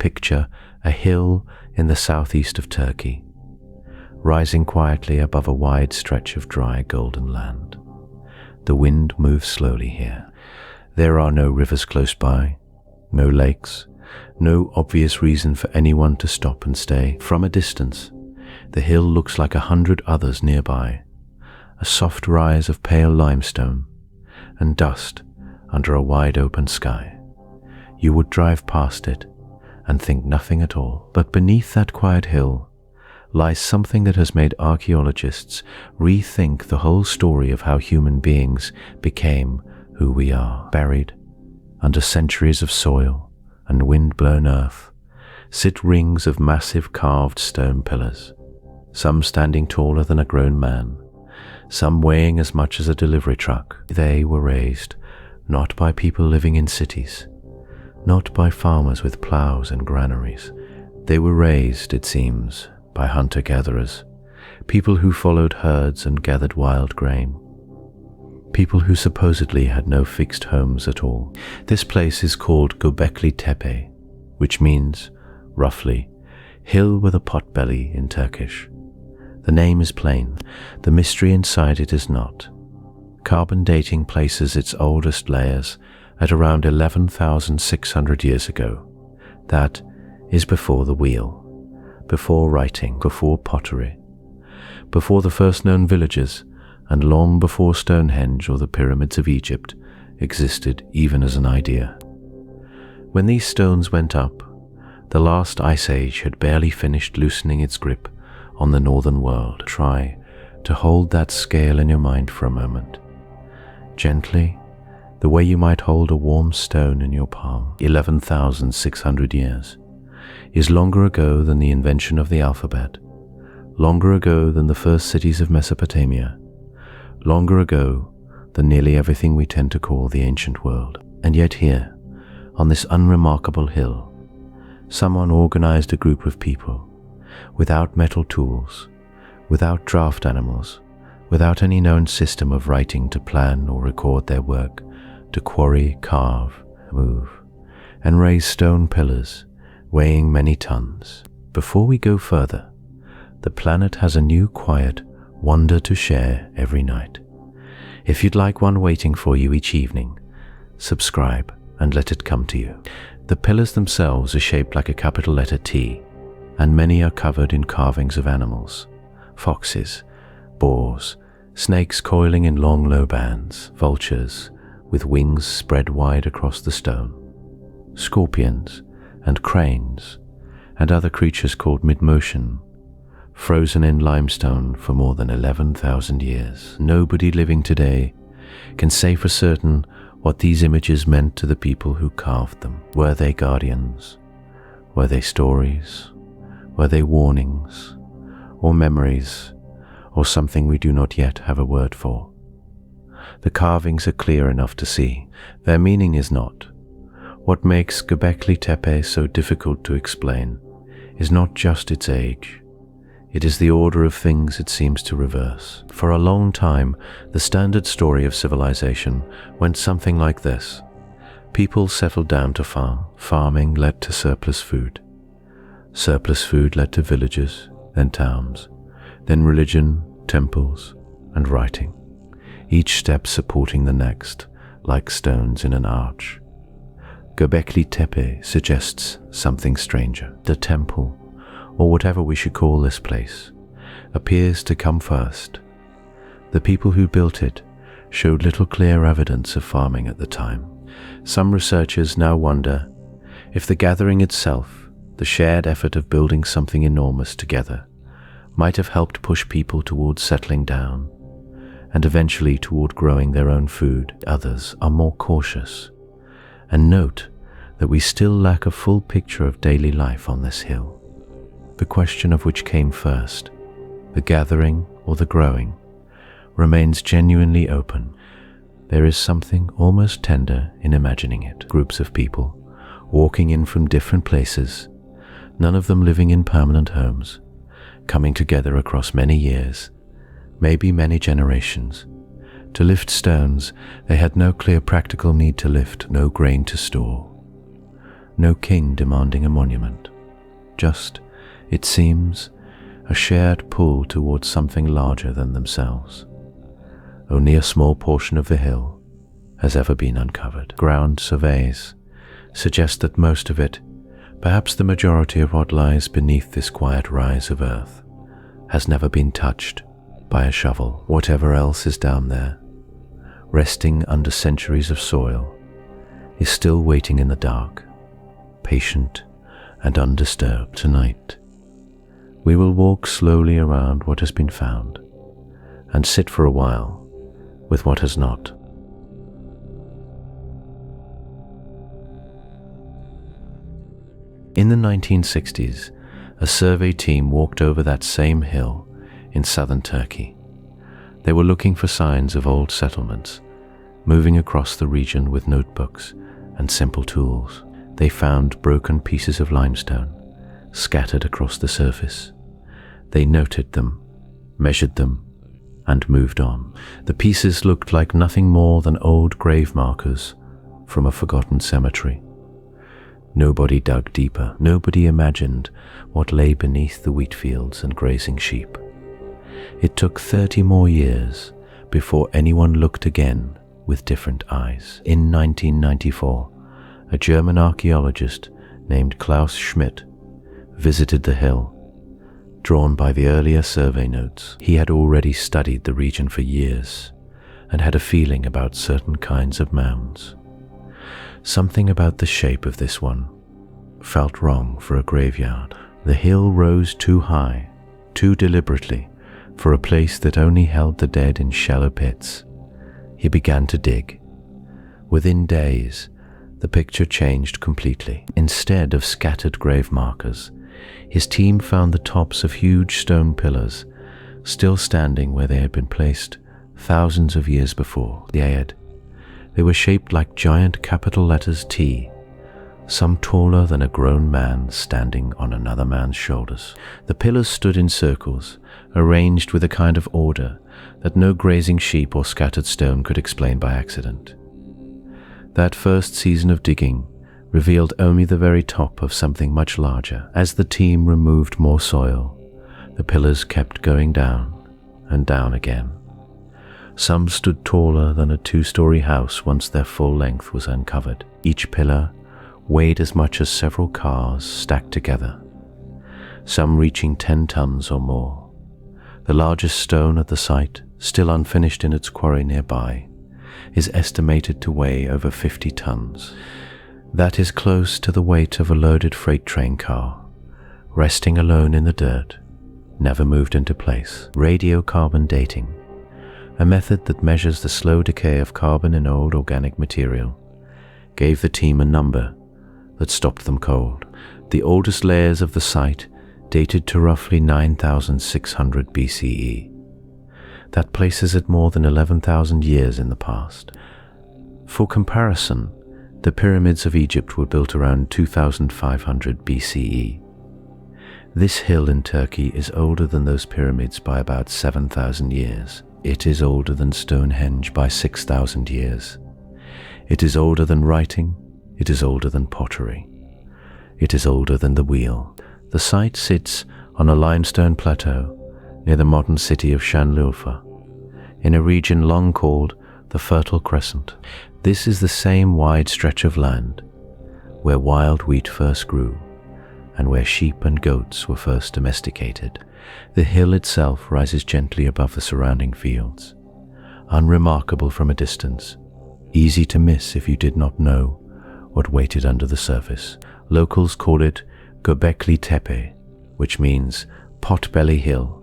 Picture a hill in the southeast of Turkey, rising quietly above a wide stretch of dry golden land. The wind moves slowly here. There are no rivers close by, no lakes, no obvious reason for anyone to stop and stay. From a distance, the hill looks like 100 others nearby, a soft rise of pale limestone and dust under a wide open sky. You would drive past it and think nothing at all. But beneath that quiet hill lies something that has made archaeologists rethink the whole story of how human beings became who we are. Buried under centuries of soil and wind-blown earth sit rings of massive carved stone pillars, some standing taller than a grown man, some weighing as much as a delivery truck. They were raised not by people living in cities, not by farmers with plows and granaries. They were raised, it seems, by hunter-gatherers, people who followed herds and gathered wild grain, people who supposedly had no fixed homes at all. This place is called Göbekli Tepe, which means, roughly, hill with a potbelly in Turkish. The name is plain, the mystery inside it is not. Carbon dating places its oldest layers at around 11,600 years ago. That is before the wheel, before writing, before pottery, before the first known villages, and long before Stonehenge or the pyramids of Egypt existed even as an idea. When these stones went up, the last ice age had barely finished loosening its grip on the northern world. Try to hold that scale in your mind for a moment. Gently, the way you might hold a warm stone in your palm. 11,600 years is longer ago than the invention of the alphabet, longer ago than the first cities of Mesopotamia, longer ago than nearly everything we tend to call the ancient world. And yet here, on this unremarkable hill, someone organized a group of people, without metal tools, without draft animals, without any known system of writing to plan or record their work, to quarry, carve, move, and raise stone pillars weighing many tons. Before we go further, the planet has a new quiet wonder to share every night. If you'd like one waiting for you each evening, subscribe and let it come to you. The pillars themselves are shaped like a capital letter T, and many are covered in carvings of animals: foxes, boars, snakes coiling in long low bands, vultures with wings spread wide across the stone, scorpions and cranes, and other creatures called mid-motion, frozen in limestone for more than 11,000 years. Nobody living today can say for certain what these images meant to the people who carved them. Were they guardians? Were they stories? Were they warnings? Or memories? Or something we do not yet have a word for? The carvings are clear enough to see. Their meaning is not. What makes Göbekli Tepe so difficult to explain is not just its age. It is the order of things it seems to reverse. For a long time, the standard story of civilization went something like this. People settled down to farm. Farming led to surplus food. Surplus food led to villages, then towns, then religion, temples, and writing, each step supporting the next, like stones in an arch. Göbekli Tepe suggests something stranger. The temple, or whatever we should call this place, appears to come first. The people who built it showed little clear evidence of farming at the time. Some researchers now wonder if the gathering itself, the shared effort of building something enormous together, might have helped push people towards settling down, and eventually toward growing their own food. Others are more cautious, and note that we still lack a full picture of daily life on this hill. The question of which came first, the gathering or the growing, remains genuinely open. There is something almost tender in imagining it. Groups of people walking in from different places, none of them living in permanent homes, coming together across many years, maybe many generations, to lift stones they had no clear practical need to lift, no grain to store, no king demanding a monument. Just, it seems, a shared pull towards something larger than themselves. Only a small portion of the hill has ever been uncovered. Ground surveys suggest that most of it, perhaps the majority of what lies beneath this quiet rise of earth, has never been touched by a shovel. Whatever else is down there, resting under centuries of soil, is still waiting in the dark, patient and undisturbed. Tonight, we will walk slowly around what has been found and sit for a while with what has not. In the 1960s, a survey team walked over that same hill in southern Turkey. They were looking for signs of old settlements, moving across the region with notebooks and simple tools. They found broken pieces of limestone scattered across the surface. They noted them, measured them, and moved on. The pieces looked like nothing more than old grave markers from a forgotten cemetery. Nobody dug deeper. Nobody imagined what lay beneath the wheat fields and grazing sheep. It took 30 more years before anyone looked again with different eyes. In 1994, a German archaeologist named Klaus Schmidt visited the hill, drawn by the earlier survey notes. He had already studied the region for years and had a feeling about certain kinds of mounds. Something about the shape of this one felt wrong for a graveyard. The hill rose too high, too deliberately, for a place that only held the dead in shallow pits. He began to dig. Within days, the picture changed completely. Instead of scattered grave markers, his team found the tops of huge stone pillars, still standing where they had been placed thousands of years before. They were shaped like giant capital letters T, some taller than a grown man standing on another man's shoulders. The pillars stood in circles, arranged with a kind of order that no grazing sheep or scattered stone could explain by accident. That first season of digging revealed only the very top of something much larger. As the team removed more soil, the pillars kept going down and down again. Some stood taller than a 2-story house once their full length was uncovered. Each pillar weighed as much as several cars stacked together, some reaching 10 tons or more. The largest stone at the site, still unfinished in its quarry nearby, is estimated to weigh over 50 tons. That is close to the weight of a loaded freight train car, resting alone in the dirt, never moved into place. Radiocarbon dating, a method that measures the slow decay of carbon in old organic material, gave the team a number that stopped them cold. The oldest layers of the site dated to roughly 9,600 BCE. That places it more than 11,000 years in the past. For comparison, the pyramids of Egypt were built around 2,500 BCE. This hill in Turkey is older than those pyramids by about 7,000 years. It is older than Stonehenge by 6,000 years. It is older than writing. It is older than pottery. It is older than the wheel. The site sits on a limestone plateau near the modern city of Şanlıurfa, in a region long called the Fertile Crescent. This is the same wide stretch of land where wild wheat first grew and where sheep and goats were first domesticated. The hill itself rises gently above the surrounding fields, unremarkable from a distance, easy to miss if you did not know what waited under the surface. Locals call it Göbekli Tepe, which means Potbelly Hill,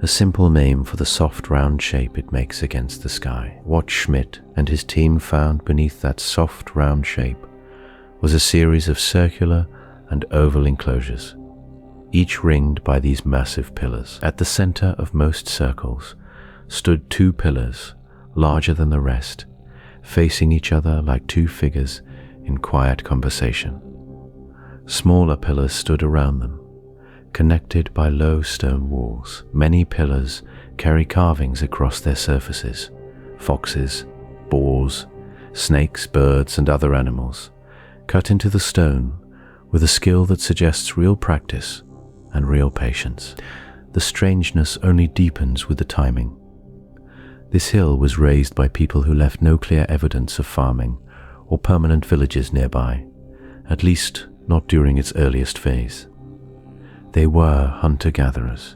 a simple name for the soft round shape it makes against the sky. What Schmidt and his team found beneath that soft round shape was a series of circular and oval enclosures, each ringed by these massive pillars. At the center of most circles stood 2 pillars, larger than the rest, facing each other like 2 figures in quiet conversation. Smaller pillars stood around them, connected by low stone walls. Many pillars carry carvings across their surfaces: foxes, boars, snakes, birds, and other animals, cut into the stone with a skill that suggests real practice and real patience. The strangeness only deepens with the timing. This hill was raised by people who left no clear evidence of farming or permanent villages nearby, at least not during its earliest phase. They were hunter-gatherers,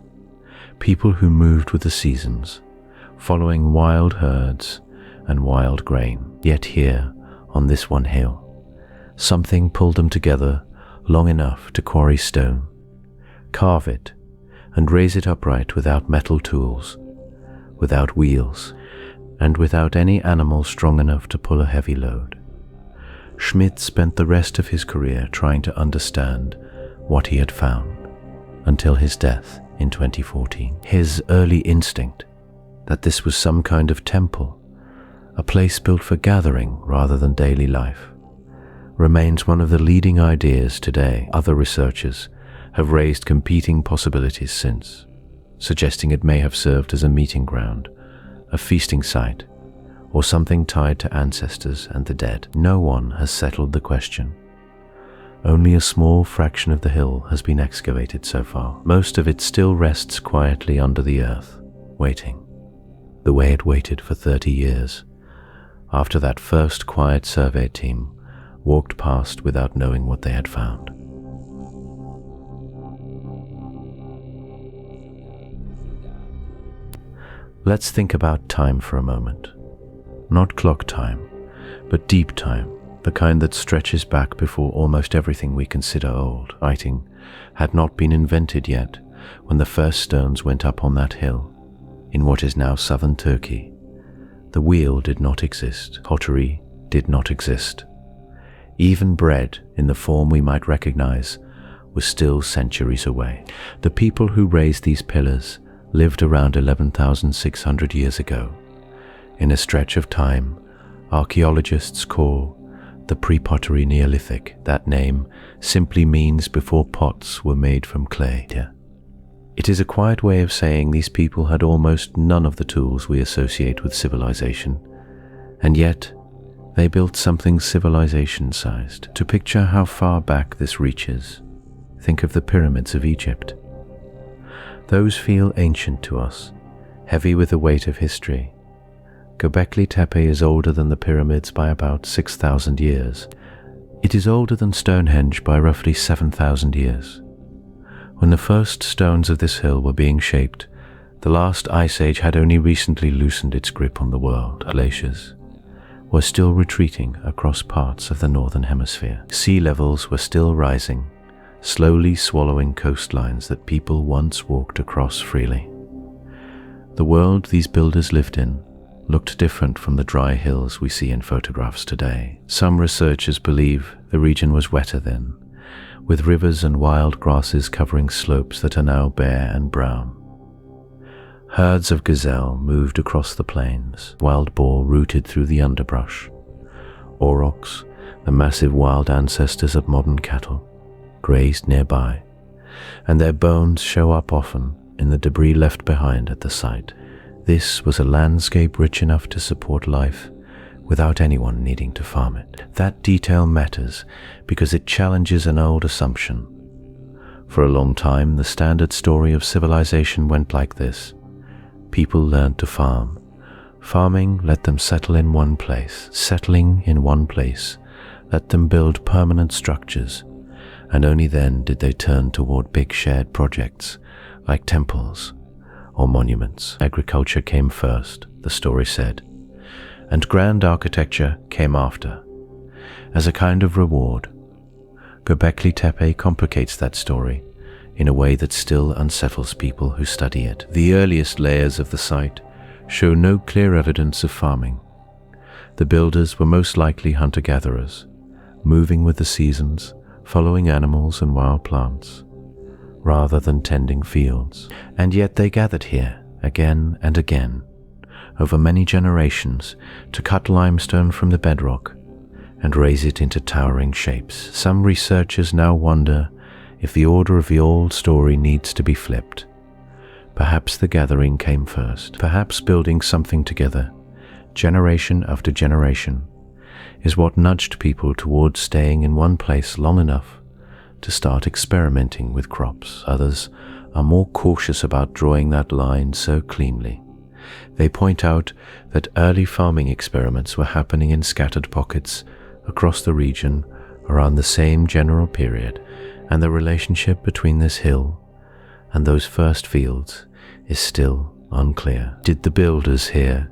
people who moved with the seasons, following wild herds and wild grain. Yet here, on this one hill, something pulled them together long enough to quarry stone, carve it, and raise it upright without metal tools, without wheels, and without any animal strong enough to pull a heavy load. Schmidt spent the rest of his career trying to understand what he had found, until his death in 2014. His early instinct that this was some kind of temple, a place built for gathering rather than daily life, remains one of the leading ideas today. Other researchers have raised competing possibilities since, suggesting it may have served as a meeting ground, a feasting site, or something tied to ancestors and the dead. No one has settled the question. Only a small fraction of the hill has been excavated so far. Most of it still rests quietly under the earth, waiting, the way it waited for 30 years, after that first quiet survey team walked past without knowing what they had found. Let's think about time for a moment. Not clock time, but deep time, the kind that stretches back before almost everything we consider old. Writing had not been invented yet when the first stones went up on that hill, in what is now southern Turkey. The wheel did not exist. Pottery did not exist. Even bread, in the form we might recognize, was still centuries away. The people who raised these pillars lived around 11,600 years ago, in a stretch of time archaeologists call the pre-pottery Neolithic. That name simply means before pots were made from clay. It is a quiet way of saying these people had almost none of the tools we associate with civilization, and yet they built something civilization-sized. To picture how far back this reaches, think of the pyramids of Egypt. Those feel ancient to us, heavy with the weight of history. Göbekli Tepe is older than the pyramids by about 6,000 years. It is older than Stonehenge by roughly 7,000 years. When the first stones of this hill were being shaped, the last ice age had only recently loosened its grip on the world. Glaciers were still retreating across parts of the northern hemisphere. Sea levels were still rising, slowly swallowing coastlines that people once walked across freely. The world these builders lived in looked different from the dry hills we see in photographs today. Some researchers believe the region was wetter then, with rivers and wild grasses covering slopes that are now bare and brown. Herds of gazelle moved across the plains, wild boar rooted through the underbrush. Aurochs, the massive wild ancestors of modern cattle, grazed nearby, and their bones show up often in the debris left behind at the site. This was a landscape rich enough to support life without anyone needing to farm it. That detail matters because it challenges an old assumption. For a long time, the standard story of civilization went like this. People learned to farm. Farming let them settle in one place. Settling in one place let them build permanent structures, and only then did they turn toward big shared projects like temples or monuments. Agriculture came first, the story said, and grand architecture came after, as a kind of reward. Göbekli Tepe complicates that story in a way that still unsettles people who study it. The earliest layers of the site show no clear evidence of farming. The builders were most likely hunter-gatherers, moving with the seasons, following animals and wild plants, rather than tending fields. And yet they gathered here again and again, over many generations, to cut limestone from the bedrock and raise it into towering shapes. Some researchers now wonder if the order of the old story needs to be flipped. Perhaps the gathering came first, perhaps building something together, generation after generation, is what nudged people towards staying in one place long enough to start experimenting with crops. Others are more cautious about drawing that line so cleanly. They point out that early farming experiments were happening in scattered pockets across the region around the same general period, and the relationship between this hill and those first fields is still unclear. Did the builders here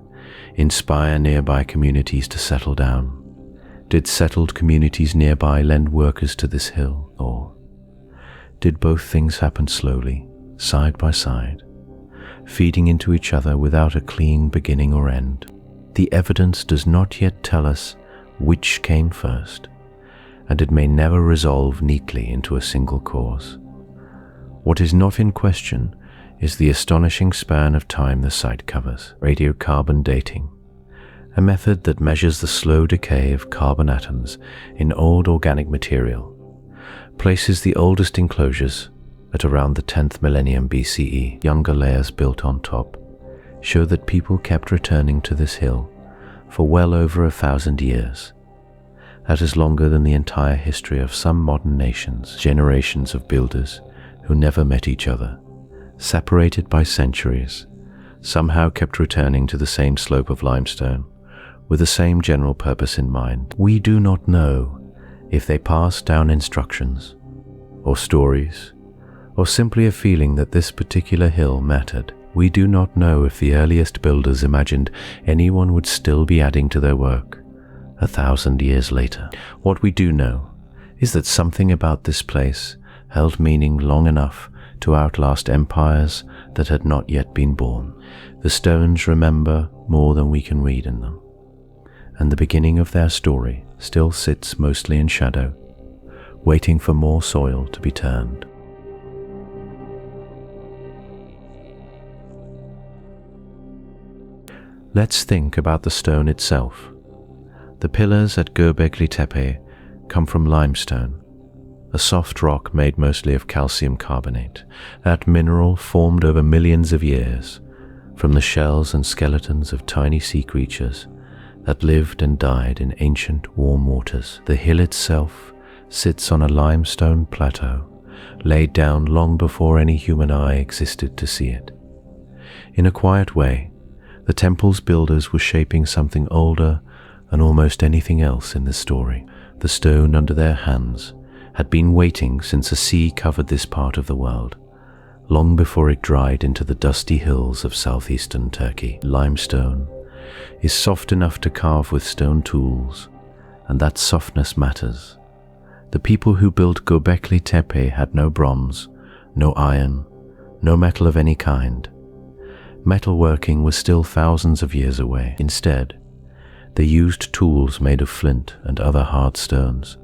inspire nearby communities to settle down? Did settled communities nearby lend workers to this hill? Or did both things happen slowly, side by side, feeding into each other without a clean beginning or end? The evidence does not yet tell us which came first, and it may never resolve neatly into a single cause. What is not in question is the astonishing span of time the site covers. Radiocarbon dating, a method that measures the slow decay of carbon atoms in old organic material, places the oldest enclosures at around the 10th millennium BCE. Younger layers built on top show that people kept returning to this hill for well over 1,000 years. That is longer than the entire history of some modern nations. Generations of builders who never met each other, separated by centuries, somehow kept returning to the same slope of limestone with the same general purpose in mind. We do not know if they passed down instructions or stories, or simply a feeling that this particular hill mattered. We do not know if the earliest builders imagined anyone would still be adding to their work 1,000 years later. What we do know is that something about this place held meaning long enough to outlast empires that had not yet been born. The stones remember more than we can read in them, and the beginning of their story still sits mostly in shadow, waiting for more soil to be turned. Let's think about the stone itself. The pillars at Göbekli Tepe come from limestone, a soft rock made mostly of calcium carbonate. That mineral formed over millions of years from the shells and skeletons of tiny sea creatures that lived and died in ancient warm waters. The hill itself sits on a limestone plateau, laid down long before any human eye existed to see it. In a quiet way, the temple's builders were shaping something older than almost anything else in this story. The stone under their hands had been waiting since a sea covered this part of the world, long before it dried into the dusty hills of southeastern Turkey. Limestone is soft enough to carve with stone tools, and that softness matters. The people who built Göbekli Tepe had no bronze, no iron, no metal of any kind. Metalworking was still thousands of years away. Instead, they used tools made of flint and other hard stones,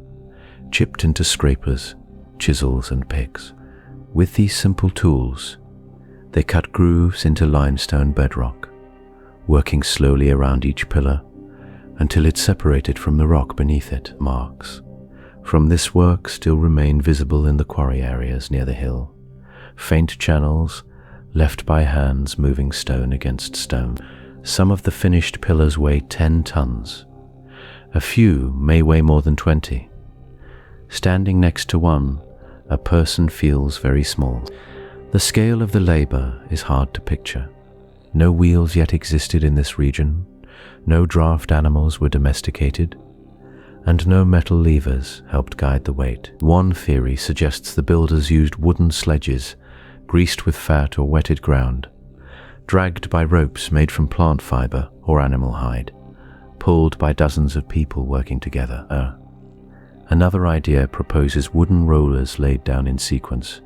chipped into scrapers, chisels, and picks. With these simple tools, they cut grooves into limestone bedrock, working slowly around each pillar until it separated from the rock beneath it. Marks from this work still remain visible in the quarry areas near the hill, faint channels left by hands moving stone against stone. Some of the finished pillars weigh 10 tons. A few may weigh more than 20. Standing next to one, a person feels very small. The scale of the labor is hard to picture. No wheels yet existed in this region, no draft animals were domesticated, and no metal levers helped guide the weight. One theory suggests the builders used wooden sledges greased with fat or wetted ground, dragged by ropes made from plant fiber or animal hide, pulled by dozens of people working together. Another idea proposes wooden rollers laid down in sequence,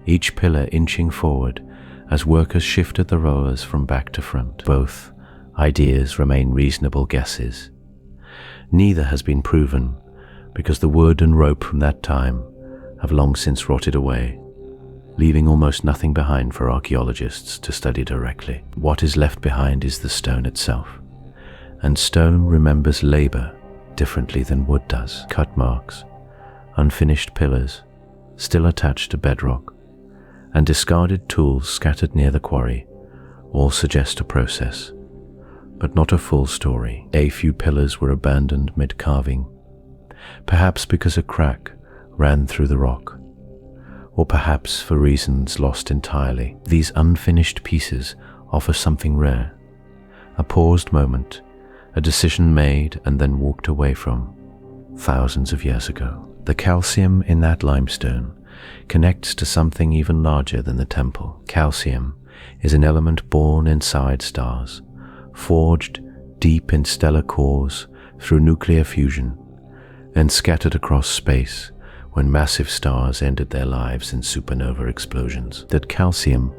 each pillar inching forward as workers shifted the rollers from back to front. Both ideas remain reasonable guesses. Neither has been proven because the wood and rope from that time have long since rotted away, leaving almost nothing behind for archaeologists to study directly. What is left behind is the stone itself, and stone remembers labor differently than wood does. Cut marks, unfinished pillars still attached to bedrock, and discarded tools scattered near the quarry all suggest a process. but not a full story. A few pillars were abandoned mid-carving, perhaps because a crack ran through the rock, or perhaps for reasons lost entirely. These unfinished pieces offer something rare, a paused moment, a decision made and then walked away from thousands of years ago. The calcium in that limestone connects to something even larger than the temple. Calcium is an element born inside stars, forged deep in stellar cores through nuclear fusion, and scattered across space when massive stars ended their lives in supernova explosions. That calcium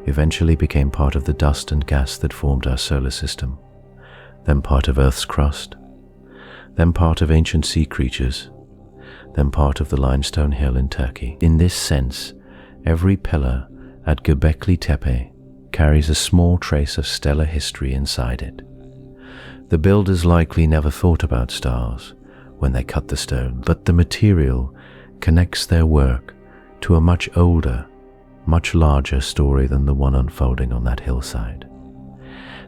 eventually became part of the dust and gas that formed our solar system, then part of Earth's crust, then part of ancient sea creatures, then part of the limestone hill in Turkey. In this sense, every pillar at Göbekli Tepe carries a small trace of stellar history inside it. The builders likely never thought about stars when they cut the stone, but the material connects their work to a much older, much larger story than the one unfolding on that hillside.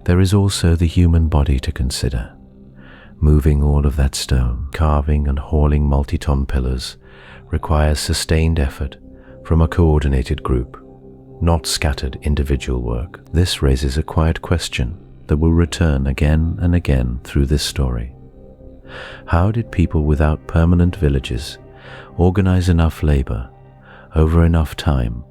There is also the human body to consider. Moving all of that stone, carving and hauling multi-ton pillars requires sustained effort from a coordinated group, not scattered individual work. This raises a quiet question that will return again and again through this story. How did people without permanent villages organize enough labor over enough time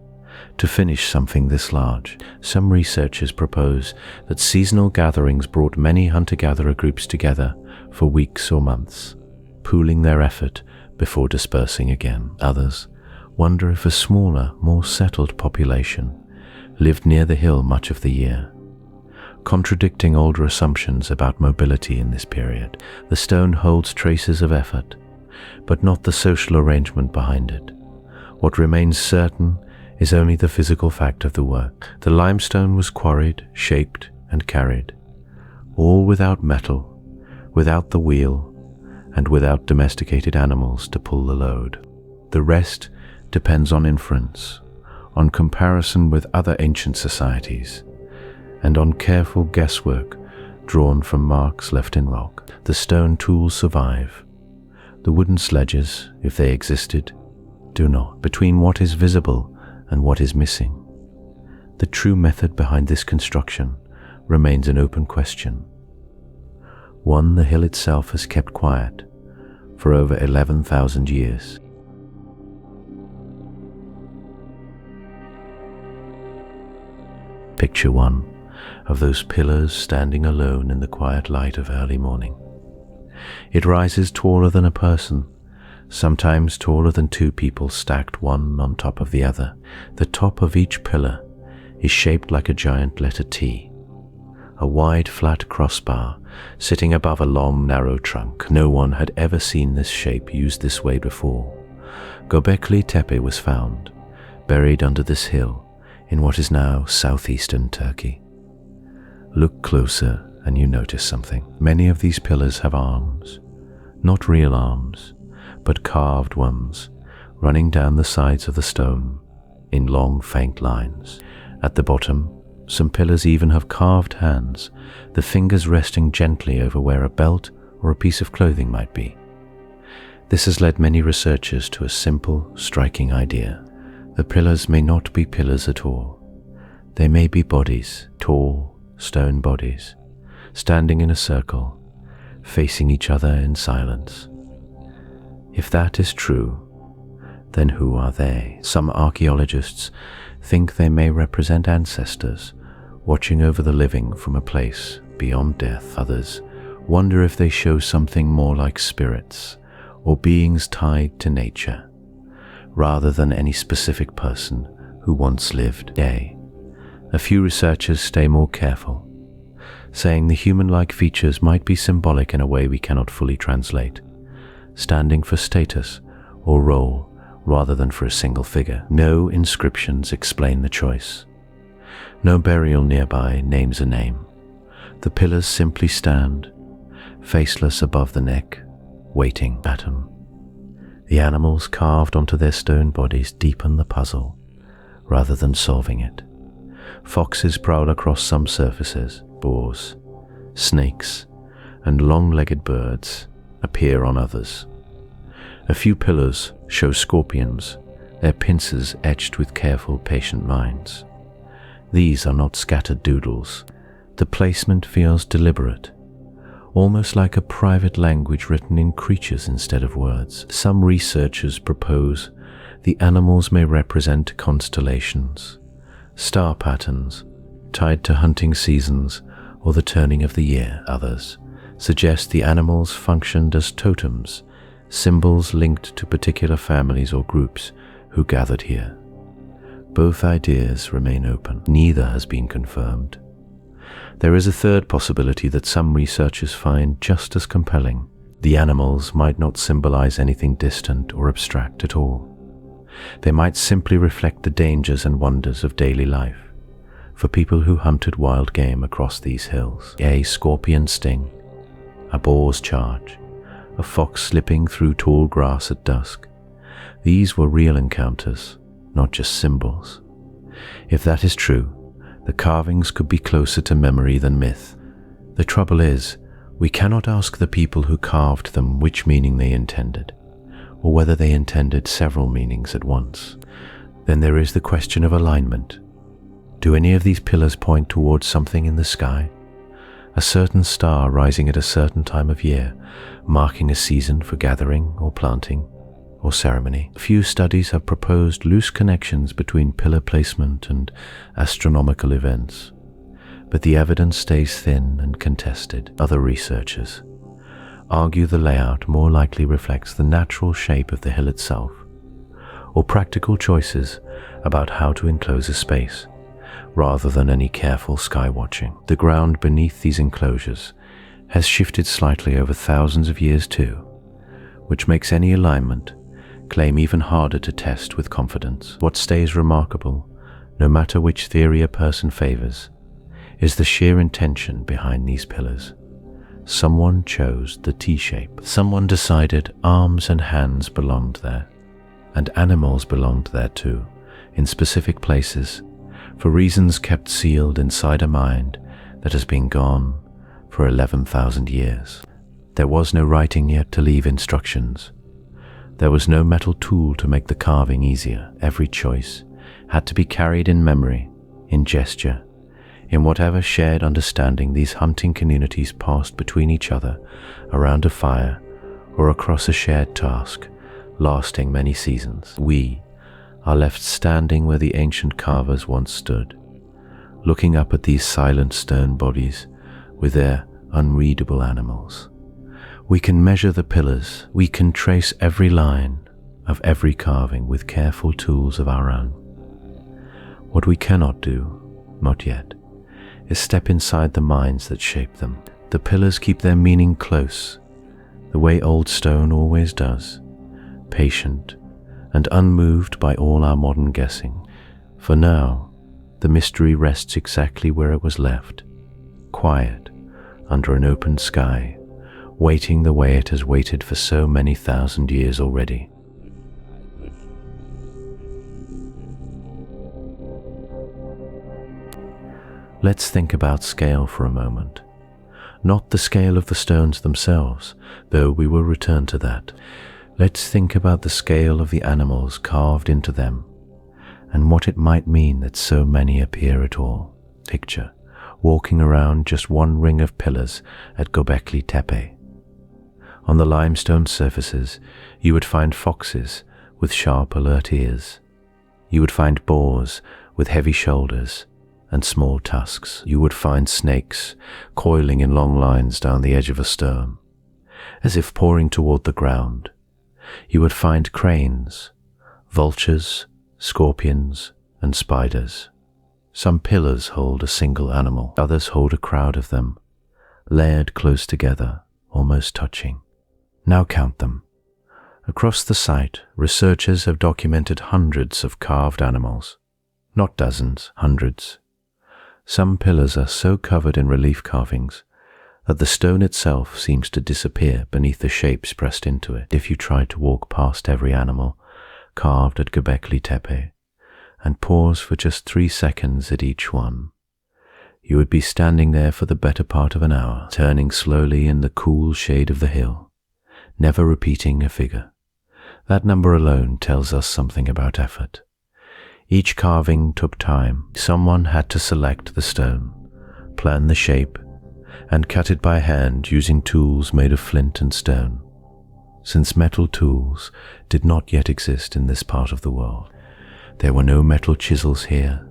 to finish something this large? Some researchers propose that seasonal gatherings brought many hunter-gatherer groups together for weeks or months, pooling their effort before dispersing again. Others wonder if a smaller, more settled population lived near the hill much of the year, contradicting older assumptions about mobility in this period. The stone holds traces of effort, but not the social arrangement behind it. What remains certain is only the physical fact of the work. The limestone was quarried, shaped, and carried, all without metal, without the wheel, and without domesticated animals to pull the load. The rest depends on inference, on comparison with other ancient societies, and on careful guesswork drawn from marks left in rock. The stone tools survive. The wooden sledges, if they existed, do not. Between what is visible and what is missing, the true method behind this construction remains an open question, one the hill itself has kept quiet for over 11,000 years. Picture one of those pillars standing alone in the quiet light of early morning. It rises taller than a person, sometimes taller than two people stacked one on top of the other. The top of each pillar is shaped like a giant letter T, a wide flat crossbar sitting above a long narrow trunk. No one had ever seen this shape used this way before. Göbekli Tepe was found, buried under this hill in what is now southeastern Turkey. Look closer and you notice something. Many of these pillars have arms, not real arms, but carved ones running down the sides of the stone in long faint lines. At the bottom, some pillars even have carved hands, the fingers resting gently over where a belt or a piece of clothing might be. This has led many researchers to a simple, striking idea. The pillars may not be pillars at all. They may be bodies, tall, stone bodies, standing in a circle, facing each other in silence. If that is true, then who are they? Some archaeologists think they may represent ancestors watching over the living from a place beyond death. Others wonder if they show something more like spirits or beings tied to nature, rather than any specific person who once lived. A few researchers stay more careful, saying the human-like features might be symbolic in a way we cannot fully translate, standing for status or role rather than for a single figure. No inscriptions explain the choice. No burial nearby names a name. The pillars simply stand, faceless above the neck, waiting. Atom. The animals carved onto their stone bodies deepen the puzzle rather than solving it. Foxes prowl across some surfaces, boars, snakes, and long-legged birds appear on others. A few pillars show scorpions, their pincers etched with careful, patient lines. These are not scattered doodles. The placement feels deliberate, almost like a private language written in creatures instead of words. Some researchers propose the animals may represent constellations, star patterns tied to hunting seasons or the turning of the year. Others suggest the animals functioned as totems, symbols linked to particular families or groups who gathered here. Both ideas remain open. Neither has been confirmed. There is a third possibility that some researchers find just as compelling. The animals might not symbolize anything distant or abstract at all. They might simply reflect the dangers and wonders of daily life for people who hunted wild game across these hills. A scorpion sting, a boar's charge, a fox slipping through tall grass at dusk. These were real encounters, not just symbols. If that is true, the carvings could be closer to memory than myth. The trouble is, we cannot ask the people who carved them which meaning they intended, or whether they intended several meanings at once. Then there is the question of alignment. Do any of these pillars point towards something in the sky? A certain star rising at a certain time of year, marking a season for gathering or planting or ceremony. Few studies have proposed loose connections between pillar placement and astronomical events, but the evidence stays thin and contested. Other researchers argue the layout more likely reflects the natural shape of the hill itself, or practical choices about how to enclose a space, rather than any careful sky watching. The ground beneath these enclosures has shifted slightly over thousands of years too, which makes any alignment claim even harder to test with confidence. What stays remarkable, no matter which theory a person favors, is the sheer intention behind these pillars. Someone chose the T-shape. Someone decided arms and hands belonged there, and animals belonged there too, in specific places, for reasons kept sealed inside a mind that has been gone for 11,000 years. There was no writing yet to leave instructions. There was no metal tool to make the carving easier. Every choice had to be carried in memory, in gesture, in whatever shared understanding these hunting communities passed between each other around a fire or across a shared task, lasting many seasons. We are left standing where the ancient carvers once stood, looking up at these silent stone bodies with their unreadable animals. We can measure the pillars, we can trace every line of every carving with careful tools of our own. What we cannot do, not yet, is step inside the minds that shape them. The pillars keep their meaning close, the way old stone always does, patient and unmoved by all our modern guessing. For now, the mystery rests exactly where it was left, quiet, under an open sky, waiting the way it has waited for so many thousand years already. Let's think about scale for a moment. Not the scale of the stones themselves, though we will return to that. Let's think about the scale of the animals carved into them, and what it might mean that so many appear at all. Picture walking around just one ring of pillars at Göbekli Tepe. On the limestone surfaces, you would find foxes with sharp, alert ears. You would find boars with heavy shoulders and small tusks. You would find snakes coiling in long lines down the edge of a stone, as if pouring toward the ground. You would find cranes, vultures, scorpions, and spiders. Some pillars hold a single animal, others hold a crowd of them, layered close together, almost touching. Now count them. Across the site, researchers have documented hundreds of carved animals. Not dozens, hundreds. Some pillars are so covered in relief carvings that the stone itself seems to disappear beneath the shapes pressed into it. If you tried to walk past every animal carved at Göbekli Tepe and pause for just 3 seconds at each one, You would be standing there for the better part of an hour, turning slowly in the cool shade of the hill, never repeating a figure. That number alone tells us something about effort. Each carving took time. Someone had to select the stone, plan the shape, and cut it by hand using tools made of flint and stone, since metal tools did not yet exist in this part of the world. There were no metal chisels here,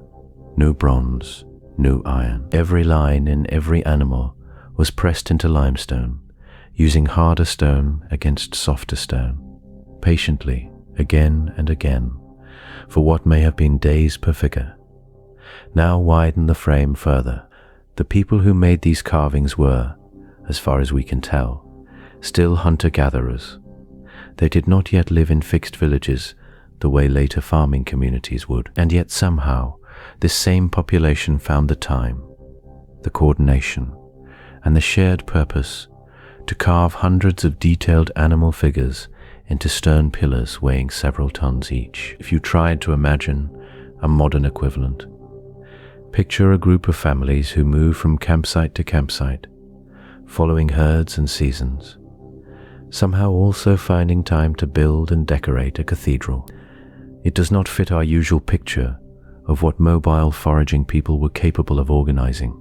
no bronze, no iron. Every line in every animal was pressed into limestone, using harder stone against softer stone, patiently, again and again, for what may have been days per figure. Now widen the frame further. The people who made these carvings were, as far as we can tell, still hunter-gatherers. They did not yet live in fixed villages the way later farming communities would, and yet somehow this same population found the time, the coordination, and the shared purpose to carve hundreds of detailed animal figures into stone pillars weighing several tons each. If you tried to imagine a modern equivalent, picture a group of families who move from campsite to campsite, following herds and seasons, somehow also finding time to build and decorate a cathedral. It does not fit our usual picture of what mobile foraging people were capable of organizing.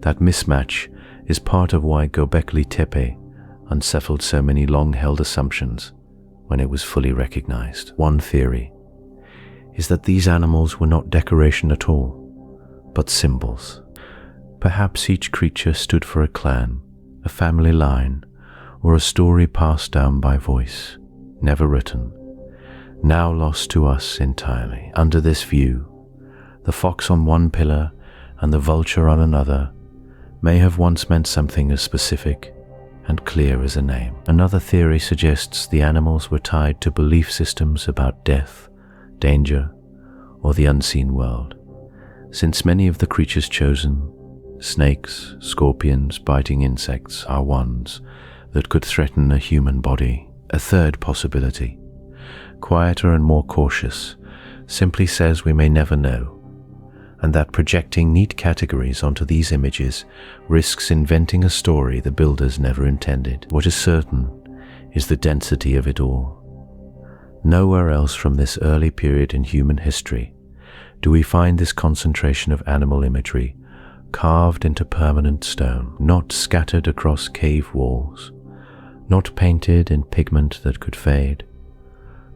That mismatch is part of why Göbekli Tepe unsettled so many long-held assumptions when it was fully recognized. One theory is that these animals were not decoration at all, but symbols. Perhaps each creature stood for a clan, a family line, or a story passed down by voice, never written, now lost to us entirely. Under this view, the fox on one pillar and the vulture on another may have once meant something as specific and clear as a name. Another theory suggests the animals were tied to belief systems about death, danger, or the unseen world, since many of the creatures chosen, snakes, scorpions, biting insects, are ones that could threaten a human body. A third possibility, quieter and more cautious, simply says we may never know, and that projecting neat categories onto these images risks inventing a story the builders never intended. What is certain is the density of it all. Nowhere else from this early period in human history do we find this concentration of animal imagery carved into permanent stone, not scattered across cave walls, not painted in pigment that could fade,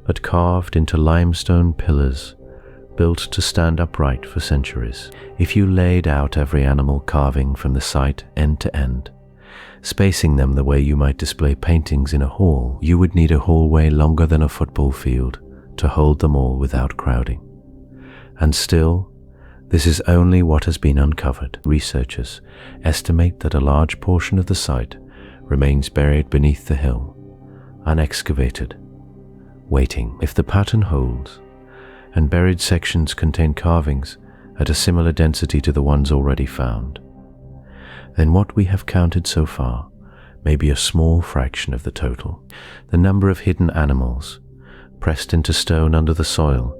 but carved into limestone pillars built to stand upright for centuries. If you laid out every animal carving from the site end to end, spacing them the way you might display paintings in a hall, you would need a hallway longer than a football field to hold them all without crowding. And still, this is only what has been uncovered. Researchers estimate that a large portion of the site remains buried beneath the hill, unexcavated, waiting. If the pattern holds, and buried sections contain carvings at a similar density to the ones already found, then what we have counted so far may be a small fraction of the total. The number of hidden animals pressed into stone under the soil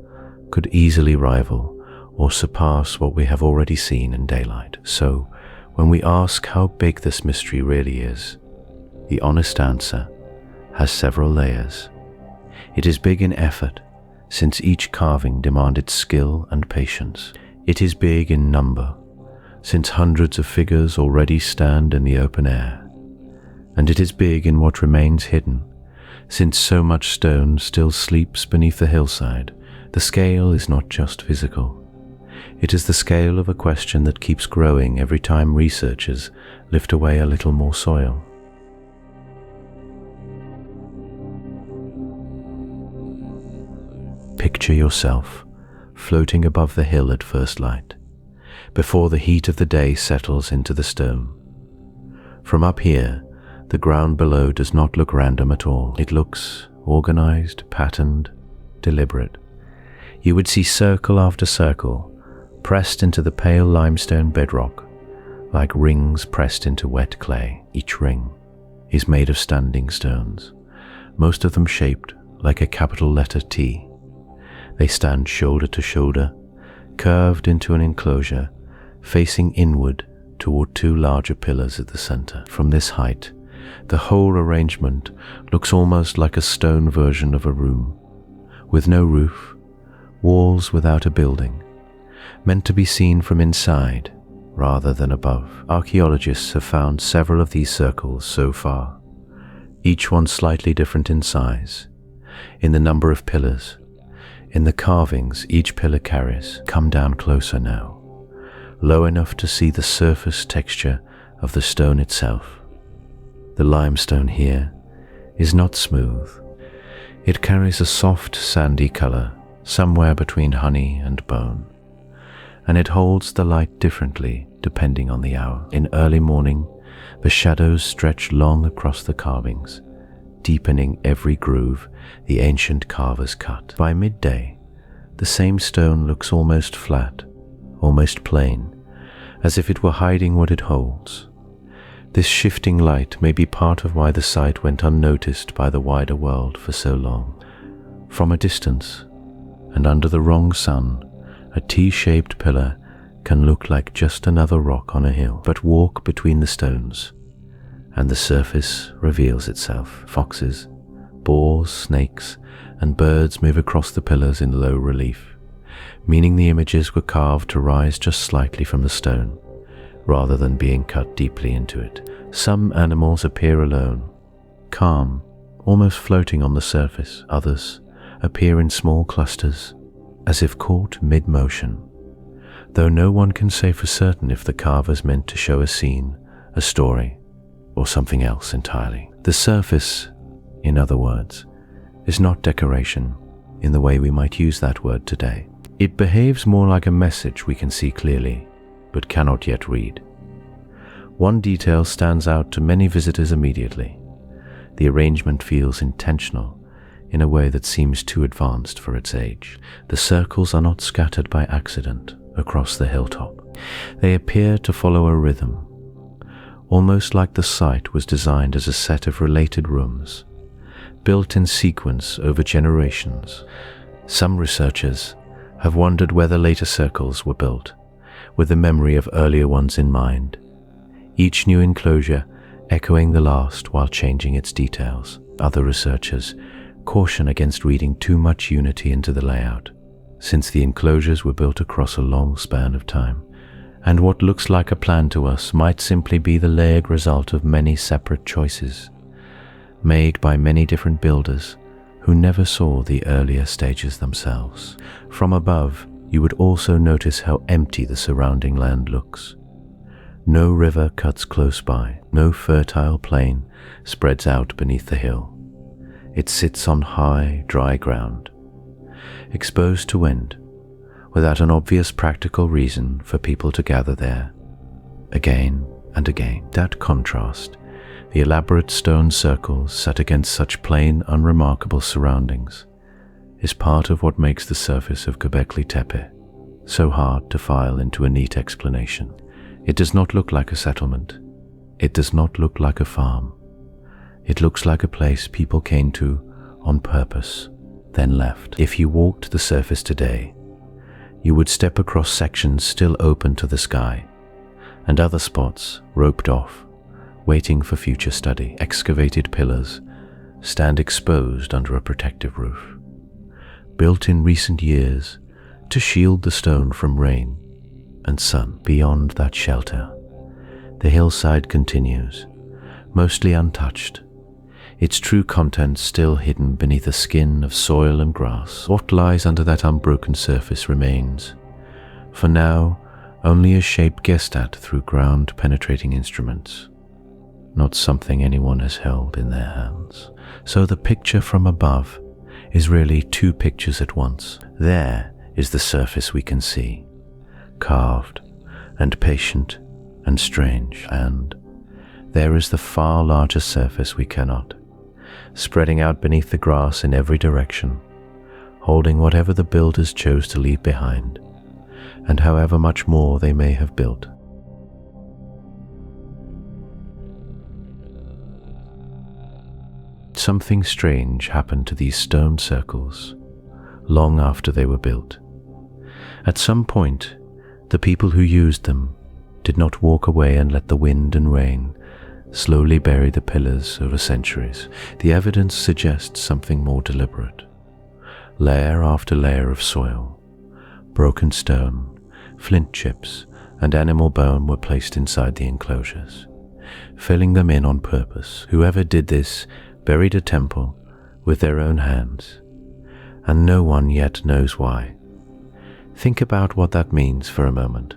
could easily rival or surpass what we have already seen in daylight. So, when we ask how big this mystery really is, the honest answer has several layers. It is big in effort, since each carving demanded skill and patience. It is big in number, since hundreds of figures already stand in the open air. And it is big in what remains hidden, since so much stone still sleeps beneath the hillside. The scale is not just physical. It is the scale of a question that keeps growing every time researchers lift away a little more soil. Picture yourself floating above the hill at first light, before the heat of the day settles into the stone. From up here, the ground below does not look random at all. It looks organized, patterned, deliberate. You would see circle after circle pressed into the pale limestone bedrock, like rings pressed into wet clay. Each ring is made of standing stones, most of them shaped like a capital letter T. They stand shoulder to shoulder, curved into an enclosure facing inward toward two larger pillars at the center. From this height, the whole arrangement looks almost like a stone version of a room, with no roof, walls without a building, meant to be seen from inside rather than above. Archaeologists have found several of these circles so far, each one slightly different in size, in the number of pillars, in the carvings each pillar carries. Come down closer now, low enough to see the surface texture of the stone itself. The limestone here is not smooth. It carries a soft sandy color, somewhere between honey and bone, and it holds the light differently depending on the hour. In early morning, the shadows stretch long across the carvings, deepening every groove the ancient carvers cut. By midday, the same stone looks almost flat, almost plain, as if it were hiding what it holds. This shifting light may be part of why the site went unnoticed by the wider world for so long. From a distance, and under the wrong sun, a T-shaped pillar can look like just another rock on a hill. But walk between the stones, and the surface reveals itself. Foxes, boars, snakes, and birds move across the pillars in low relief, meaning the images were carved to rise just slightly from the stone, rather than being cut deeply into it. Some animals appear alone, calm, almost floating on the surface. Others appear in small clusters, as if caught mid-motion, though no one can say for certain if the carvers meant to show a scene, a story, or something else entirely. The surface, in other words, is not decoration in the way we might use that word today. It behaves more like a message we can see clearly, but cannot yet read. One detail stands out to many visitors immediately. The arrangement feels intentional in a way that seems too advanced for its age. The circles are not scattered by accident across the hilltop. They appear to follow a rhythm, almost like the site was designed as a set of related rooms, built in sequence over generations. Some researchers have wondered whether later circles were built with the memory of earlier ones in mind, each new enclosure echoing the last while changing its details. Other researchers caution against reading too much unity into the layout, since the enclosures were built across a long span of time, and what looks like a plan to us might simply be the layered result of many separate choices, made by many different builders who never saw the earlier stages themselves. From above, you would also notice how empty the surrounding land looks. No river cuts close by, no fertile plain spreads out beneath the hill. It sits on high, dry ground, exposed to wind, without an obvious practical reason for people to gather there, again and again. That contrast, the elaborate stone circles set against such plain, unremarkable surroundings, is part of what makes the surface of Göbekli Tepe so hard to file into a neat explanation. It does not look like a settlement. It does not look like a farm. It looks like a place people came to on purpose, then left. If you walked the surface today, you would step across sections still open to the sky, and other spots roped off, waiting for future study. Excavated pillars stand exposed under a protective roof, built in recent years to shield the stone from rain and sun. Beyond that shelter, the hillside continues, mostly untouched, its true contents still hidden beneath a skin of soil and grass. What lies under that unbroken surface remains, for now, only a shape guessed at through ground-penetrating instruments, not something anyone has held in their hands. So the picture from above is really two pictures at once. There is the surface we can see, carved and patient and strange, and there is the far larger surface we cannot, spreading out beneath the grass in every direction, holding whatever the builders chose to leave behind, and however much more they may have built. Something strange happened to these stone circles long after they were built. At some point, the people who used them did not walk away and let the wind and rain slowly bury the pillars over centuries. The evidence suggests something more deliberate. Layer after layer of soil, broken stone, flint chips, and animal bone were placed inside the enclosures, filling them in on purpose. Whoever did this buried a temple with their own hands, and no one yet knows why. Think about what that means for a moment.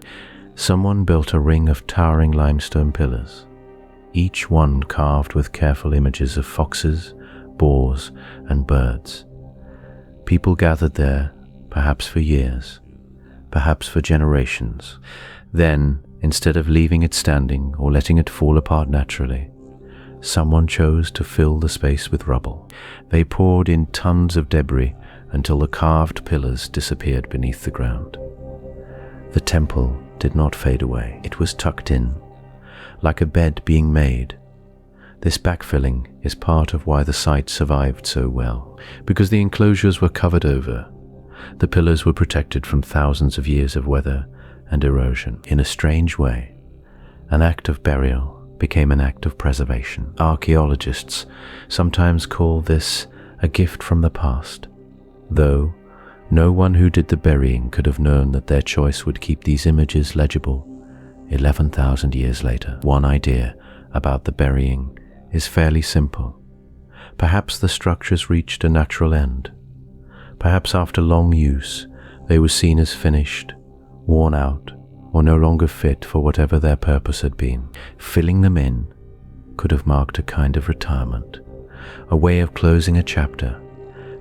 Someone built a ring of towering limestone pillars, each one carved with careful images of foxes, boars, and birds. People gathered there, perhaps for years, perhaps for generations. Then, instead of leaving it standing or letting it fall apart naturally, someone chose to fill the space with rubble. They poured in tons of debris until the carved pillars disappeared beneath the ground. The temple did not fade away. It was tucked in, like a bed being made. This backfilling is part of why the site survived so well, because the enclosures were covered over. The pillars were protected from thousands of years of weather and erosion. In a strange way, an act of burial became an act of preservation. Archaeologists sometimes call this a gift from the past, though no one who did the burying could have known that their choice would keep these images legible 11,000 years later. One idea about the burying is fairly simple. Perhaps the structures reached a natural end. Perhaps after long use, they were seen as finished, worn out, or no longer fit for whatever their purpose had been. Filling them in could have marked a kind of retirement, a way of closing a chapter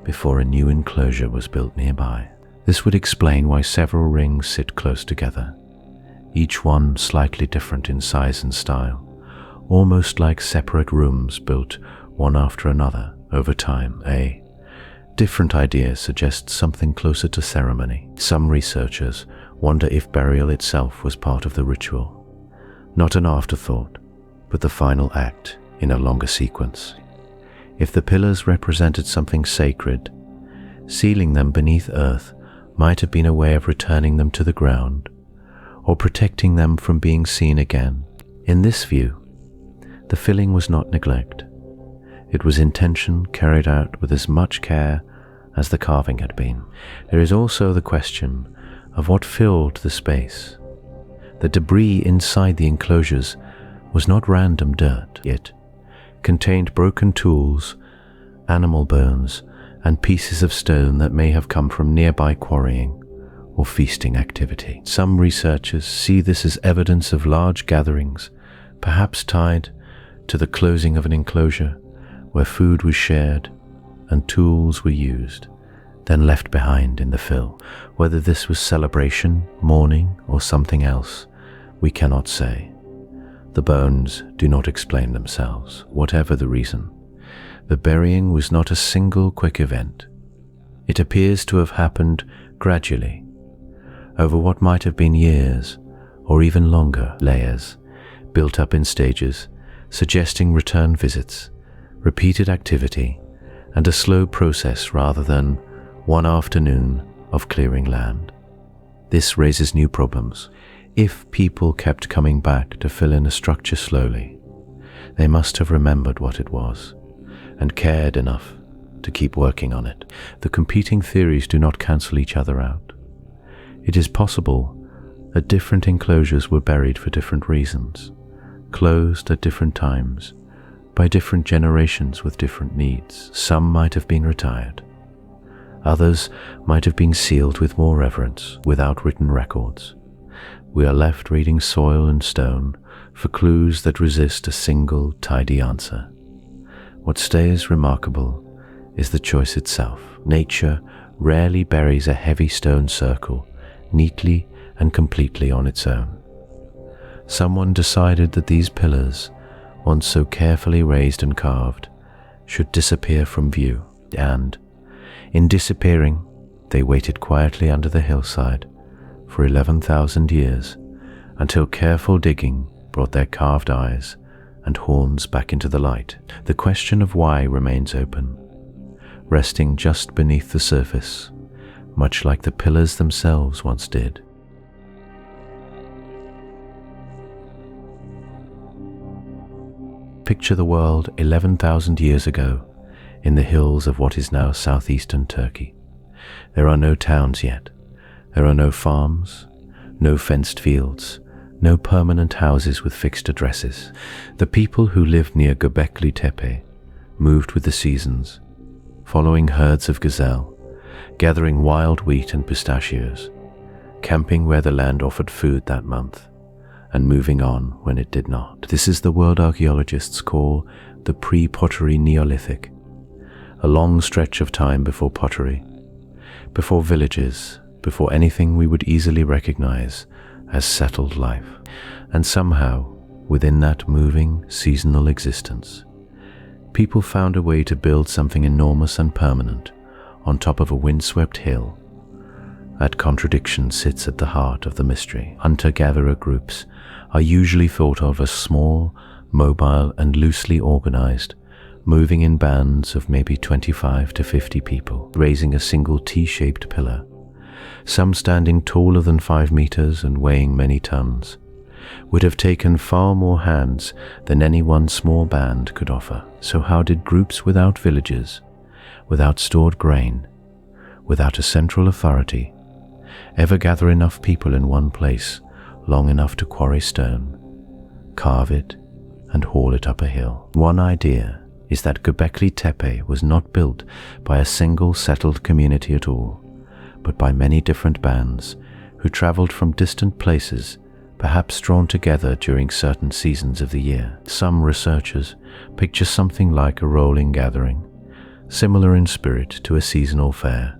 before a new enclosure was built nearby. This would explain why several rings sit close together, each one slightly different in size and style, almost like separate rooms built one after another over time. A different idea suggests something closer to ceremony. Some researchers wonder if burial itself was part of the ritual, not an afterthought, but the final act in a longer sequence. If the pillars represented something sacred, sealing them beneath earth might have been a way of returning them to the ground, or protecting them from being seen again. In this view, the filling was not neglect. It was intention carried out with as much care as the carving had been. There is also the question of what filled the space. The debris inside the enclosures was not random dirt. It contained broken tools, animal bones, and pieces of stone that may have come from nearby quarrying or feasting activity. Some researchers see this as evidence of large gatherings, perhaps tied to the closing of an enclosure where food was shared and tools were used, then left behind in the fill. Whether this was celebration, mourning, or something else, we cannot say. The bones do not explain themselves. Whatever the reason, the burying was not a single quick event. It appears to have happened gradually, over what might have been years or even longer. Layers built up in stages, suggesting return visits, repeated activity, and a slow process rather than one afternoon of clearing land. This raises new problems. If people kept coming back to fill in a structure slowly, they must have remembered what it was and cared enough to keep working on it. The competing theories do not cancel each other out. It is possible that different enclosures were buried for different reasons, closed at different times, by different generations with different needs. Some might have been retired. Others might have been sealed with more reverence, without written records. We are left reading soil and stone for clues that resist a single tidy answer. What stays remarkable is the choice itself. Nature rarely buries a heavy stone circle neatly and completely on its own. Someone decided that these pillars, once so carefully raised and carved, should disappear from view, and, in disappearing, they waited quietly under the hillside for 11,000 years, until careful digging brought their carved eyes and horns back into the light. The question of why remains open, resting just beneath the surface, much like the pillars themselves once did. picture the world 11,000 years ago in the hills of what is now southeastern Turkey. There are no towns yet. There are no farms, no fenced fields, no permanent houses with fixed addresses. The people who lived near Göbekli Tepe moved with the seasons, following herds of gazelle, gathering wild wheat and pistachios, camping where the land offered food that month, and moving on when it did not. This is the world archaeologists call the pre-pottery Neolithic, a long stretch of time before pottery, before villages, before anything we would easily recognize as settled life. And somehow, within that moving, seasonal existence, people found a way to build something enormous and permanent on top of a windswept hill. That contradiction sits at the heart of the mystery. Hunter-gatherer groups are usually thought of as small, mobile, and loosely organized, moving in bands of maybe 25 to 50 people, raising a single T-shaped pillar, some standing taller than 5 meters and weighing many tons, would have taken far more hands than any one small band could offer. So how did groups without villages, without stored grain, without a central authority, ever gather enough people in one place long enough to quarry stone, carve it, and haul it up a hill? One idea is that Göbekli Tepe was not built by a single settled community at all, but by many different bands who traveled from distant places, perhaps drawn together during certain seasons of the year. Some researchers picture something like a rolling gathering, similar in spirit to a seasonal fair,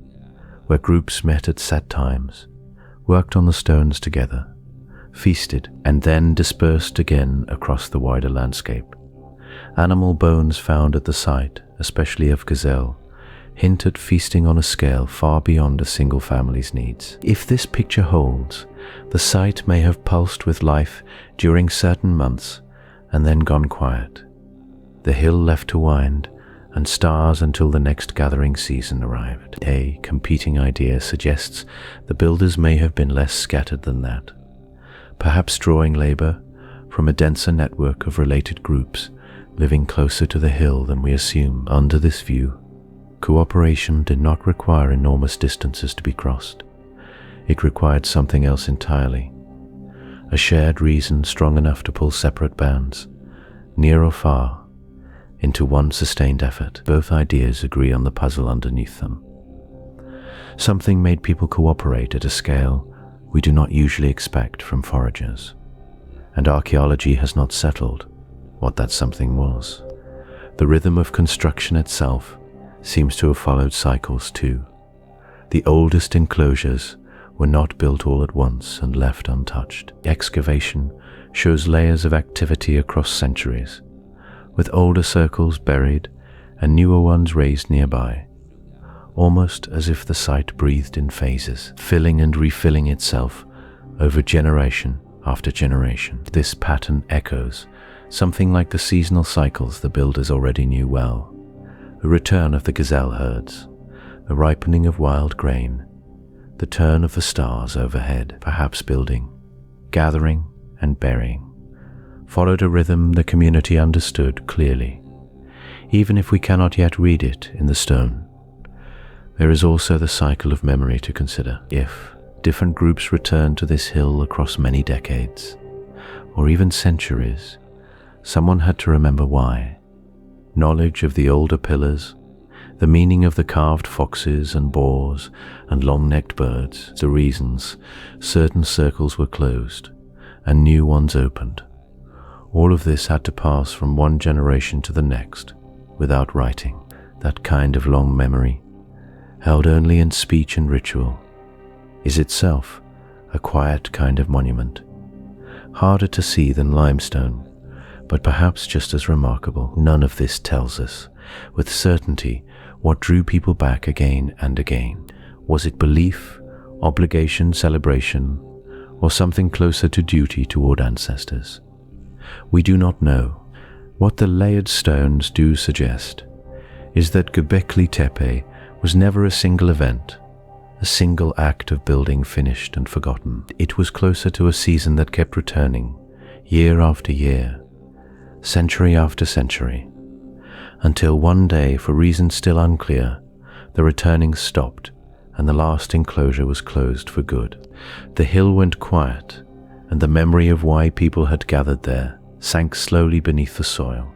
where groups met at set times, worked on the stones together, feasted, and then dispersed again across the wider landscape. Animal bones found at the site, especially of gazelle, hint at feasting on a scale far beyond a single family's needs. If this picture holds, the site may have pulsed with life during certain months and then gone quiet, the hill left to wind, and stars until the next gathering season arrived. A competing idea suggests the builders may have been less scattered than that, perhaps drawing labor from a denser network of related groups living closer to the hill than we assume. Under this view, cooperation did not require enormous distances to be crossed. It required something else entirely, a shared reason strong enough to pull separate bands, near or far, into one sustained effort. Both ideas agree on the puzzle underneath them. Something made people cooperate at a scale we do not usually expect from foragers, and archaeology has not settled what that something was. The rhythm of construction itself seems to have followed cycles too. The oldest enclosures were not built all at once and left untouched. Excavation shows layers of activity across centuries, with older circles buried and newer ones raised nearby, almost as if the site breathed in phases, filling and refilling itself over generation after generation. This pattern echoes something like the seasonal cycles the builders already knew well: a return of the gazelle herds, the ripening of wild grain, the turn of the stars overhead. Perhaps building, gathering, and burying followed a rhythm the community understood clearly, even if we cannot yet read it in the stone. There is also the cycle of memory to consider. If different groups return to this hill across many decades, or even centuries, someone had to remember why. Knowledge of the older pillars, the meaning of the carved foxes and boars and long-necked birds, the reasons certain circles were closed and new ones opened. All of this had to pass from one generation to the next without writing. That kind of long memory, held only in speech and ritual, is itself a quiet kind of monument, harder to see than limestone, but perhaps just as remarkable. None of this tells us with certainty what drew people back again and again. Was it belief, obligation, celebration, or something closer to duty toward ancestors? We do not know. What the layered stones do suggest is that Göbekli Tepe was never a single event, a single act of building finished and forgotten. It was closer to a season that kept returning, year after year, century after century, until one day, for reasons still unclear, the returning stopped and the last enclosure was closed for good. The hill went quiet, and the memory of why people had gathered there sank slowly beneath the soil,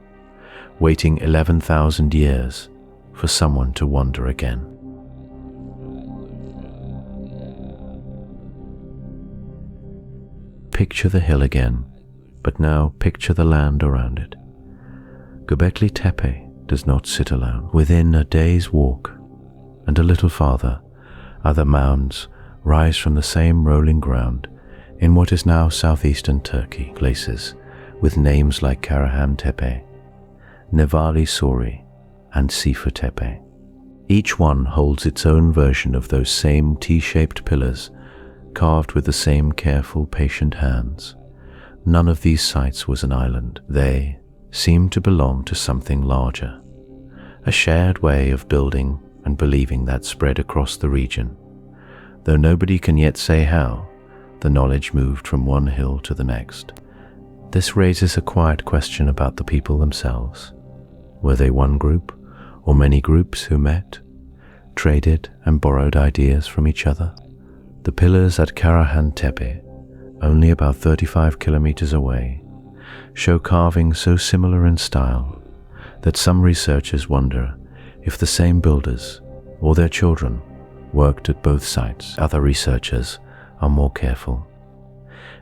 waiting 11,000 years for someone to wander again. Picture the hill again, but now picture the land around it. Göbekli Tepe does not sit alone. Within a day's walk, and a little farther, other mounds rise from the same rolling ground in what is now southeastern Turkey, places with names like Karahan Tepe, Nevali Sori, and Sifa Tepe. Each one holds its own version of those same T-shaped pillars, carved with the same careful, patient hands. None of these sites was an island. They seemed to belong to something larger, a shared way of building and believing that spread across the region. Though nobody can yet say how, the knowledge moved from one hill to the next. This raises a quiet question about the people themselves. Were they one group, or many groups who met, traded and borrowed ideas from each other? The pillars at Karahan Tepe, only about 35 kilometers away, show carvings so similar in style that some researchers wonder if the same builders or their children worked at both sites. Other researchers are more careful.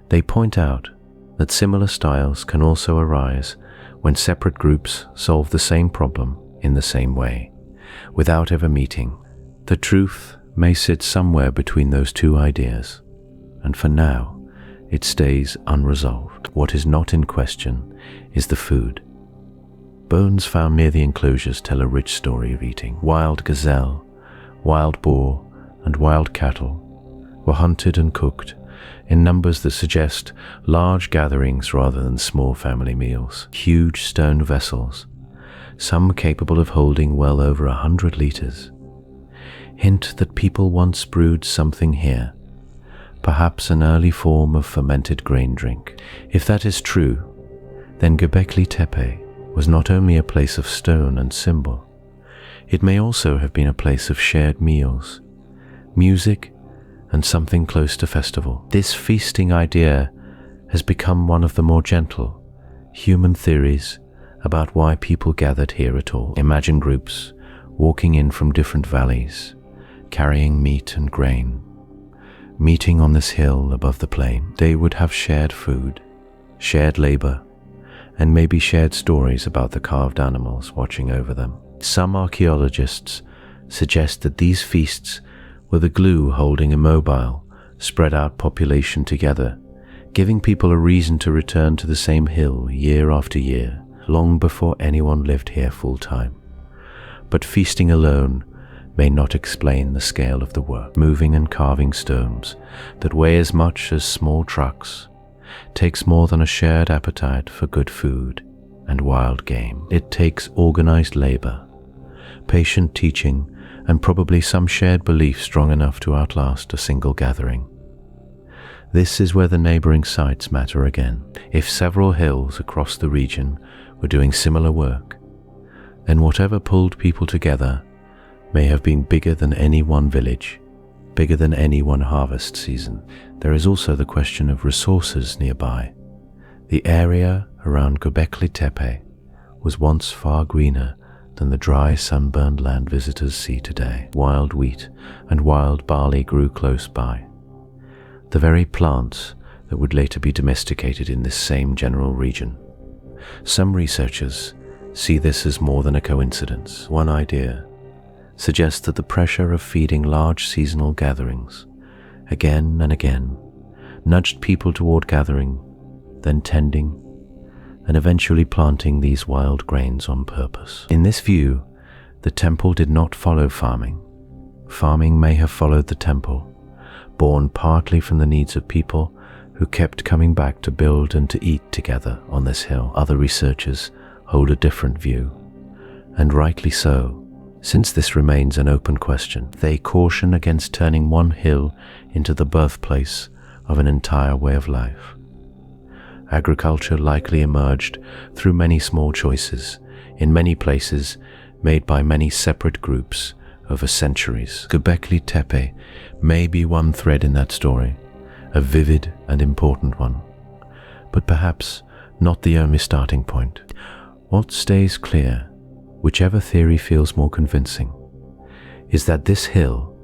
They point out that similar styles can also arise when separate groups solve the same problem in the same way, without ever meeting. The truth may sit somewhere between those two ideas, and for now, it stays unresolved. What is not in question is the food. Bones found near the enclosures tell a rich story of eating. Wild gazelle, wild boar, and wild cattle were hunted and cooked in numbers that suggest large gatherings rather than small family meals. Huge stone vessels, some capable of holding well over 100 liters, hint that people once brewed something here, perhaps an early form of fermented grain drink. If that is true, then Göbekli Tepe was not only a place of stone and symbol, it may also have been a place of shared meals, music, and something close to festival. This feasting idea has become one of the more gentle, human theories about why people gathered here at all. Imagine groups walking in from different valleys, carrying meat and grain, meeting on this hill above the plain. They would have shared food, shared labor, and maybe shared stories about the carved animals watching over them. Some archaeologists suggest that these feasts were the glue holding a mobile, spread out population together, giving people a reason to return to the same hill year after year, long before anyone lived here full time. But feasting alone may not explain the scale of the work. Moving and carving stones that weigh as much as small trucks takes more than a shared appetite for good food and wild game. It takes organized labor, patient teaching, and probably some shared belief strong enough to outlast a single gathering. This is where the neighboring sites matter again. If several hills across the region were doing similar work, then whatever pulled people together may have been bigger than any one village, bigger than any one harvest season. There is also the question of resources nearby. The area around Göbekli Tepe was once far greener than the dry, sunburned land visitors see today. Wild wheat and wild barley grew close by, the very plants that would later be domesticated in this same general region. Some researchers see this as more than a coincidence. One idea suggests that the pressure of feeding large seasonal gatherings again and again nudged people toward gathering, then tending, and eventually planting these wild grains on purpose. In this view, the temple did not follow farming. Farming may have followed the temple, born partly from the needs of people who kept coming back to build and to eat together on this hill. Other researchers hold a different view, and rightly so, since this remains an open question. They caution against turning one hill into the birthplace of an entire way of life. Agriculture likely emerged through many small choices, in many places made by many separate groups over centuries. Göbekli Tepe may be one thread in that story, a vivid and important one, but perhaps not the only starting point. What stays clear, whichever theory feels more convincing, is that this hill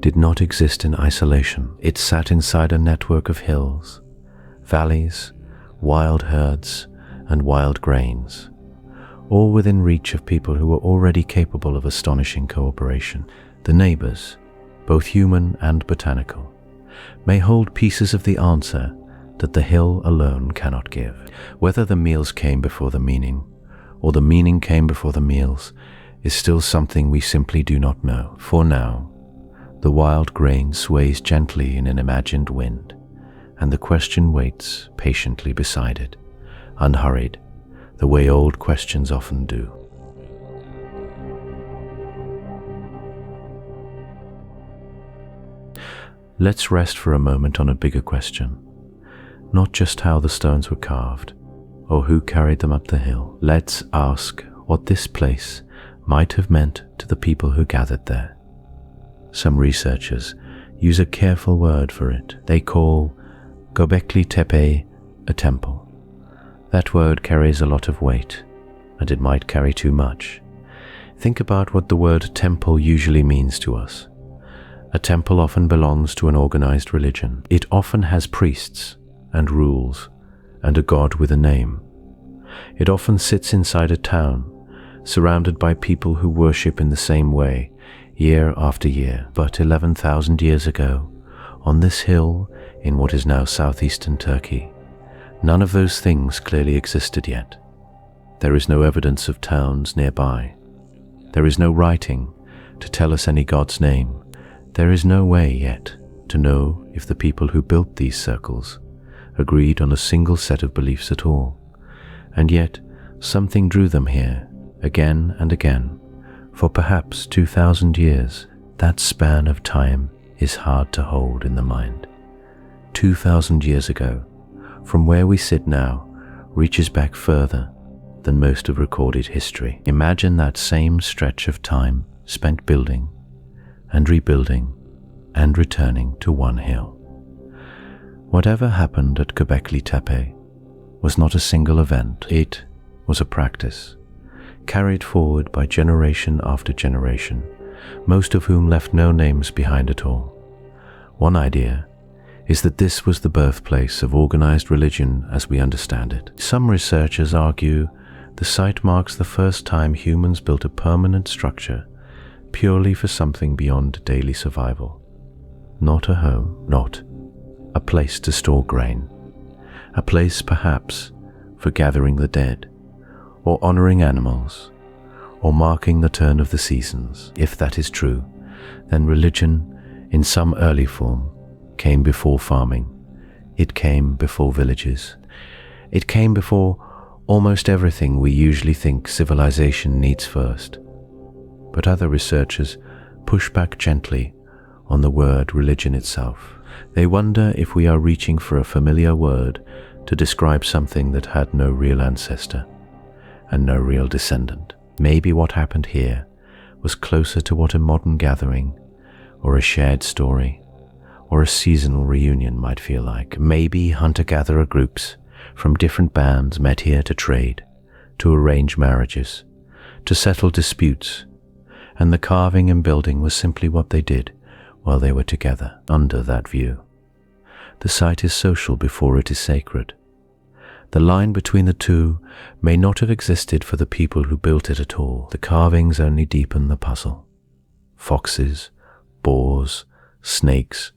did not exist in isolation. It sat inside a network of hills, valleys, wild herds, and wild grains, all within reach of people who were already capable of astonishing cooperation. The neighbors, both human and botanical, may hold pieces of the answer that the hill alone cannot give. Whether the meals came before the meaning, or the meaning came before the meals, is still something we simply do not know. For now, the wild grain sways gently in an imagined wind, and the question waits patiently beside it, unhurried, the way old questions often do. Let's rest for a moment on a bigger question, not just how the stones were carved, or who carried them up the hill. Let's ask what this place might have meant to the people who gathered there. Some researchers use a careful word for it. They call Göbekli Tepe a temple. That word carries a lot of weight, and it might carry too much. Think about what the word temple usually means to us. A temple often belongs to an organized religion. It often has priests and rules and a god with a name. It often sits inside a town, surrounded by people who worship in the same way, year after year. But 11,000 years ago, on this hill in what is now southeastern Turkey, none of those things clearly existed yet. There is no evidence of towns nearby. There is no writing to tell us any god's name. There is no way yet to know if the people who built these circles agreed on a single set of beliefs at all. And yet, something drew them here, again and again, for perhaps 2,000 years. That span of time is hard to hold in the mind. 2,000 years ago, from where we sit now, reaches back further than most of recorded history. Imagine that same stretch of time spent building and rebuilding and returning to one hill. Whatever happened at Göbekli Tepe was not a single event. It was a practice, carried forward by generation after generation, most of whom left no names behind at all. One idea is that this was the birthplace of organized religion as we understand it. Some researchers argue the site marks the first time humans built a permanent structure purely for something beyond daily survival. Not a home, not a place to store grain, a place perhaps for gathering the dead, or honoring animals, or marking the turn of the seasons. If that is true, then religion, in some early form, came before farming. It came before villages. It came before almost everything we usually think civilization needs first. But other researchers push back gently on the word religion itself. They wonder if we are reaching for a familiar word to describe something that had no real ancestor and no real descendant. Maybe what happened here was closer to what a modern gathering, or a shared story, or a seasonal reunion might feel like. Maybe hunter-gatherer groups from different bands met here to trade, to arrange marriages, to settle disputes, and the carving and building was simply what they did while they were together. Under that view, the site is social before it is sacred. The line between the two may not have existed for the people who built it at all. The carvings only deepen the puzzle. Foxes, boars, snakes,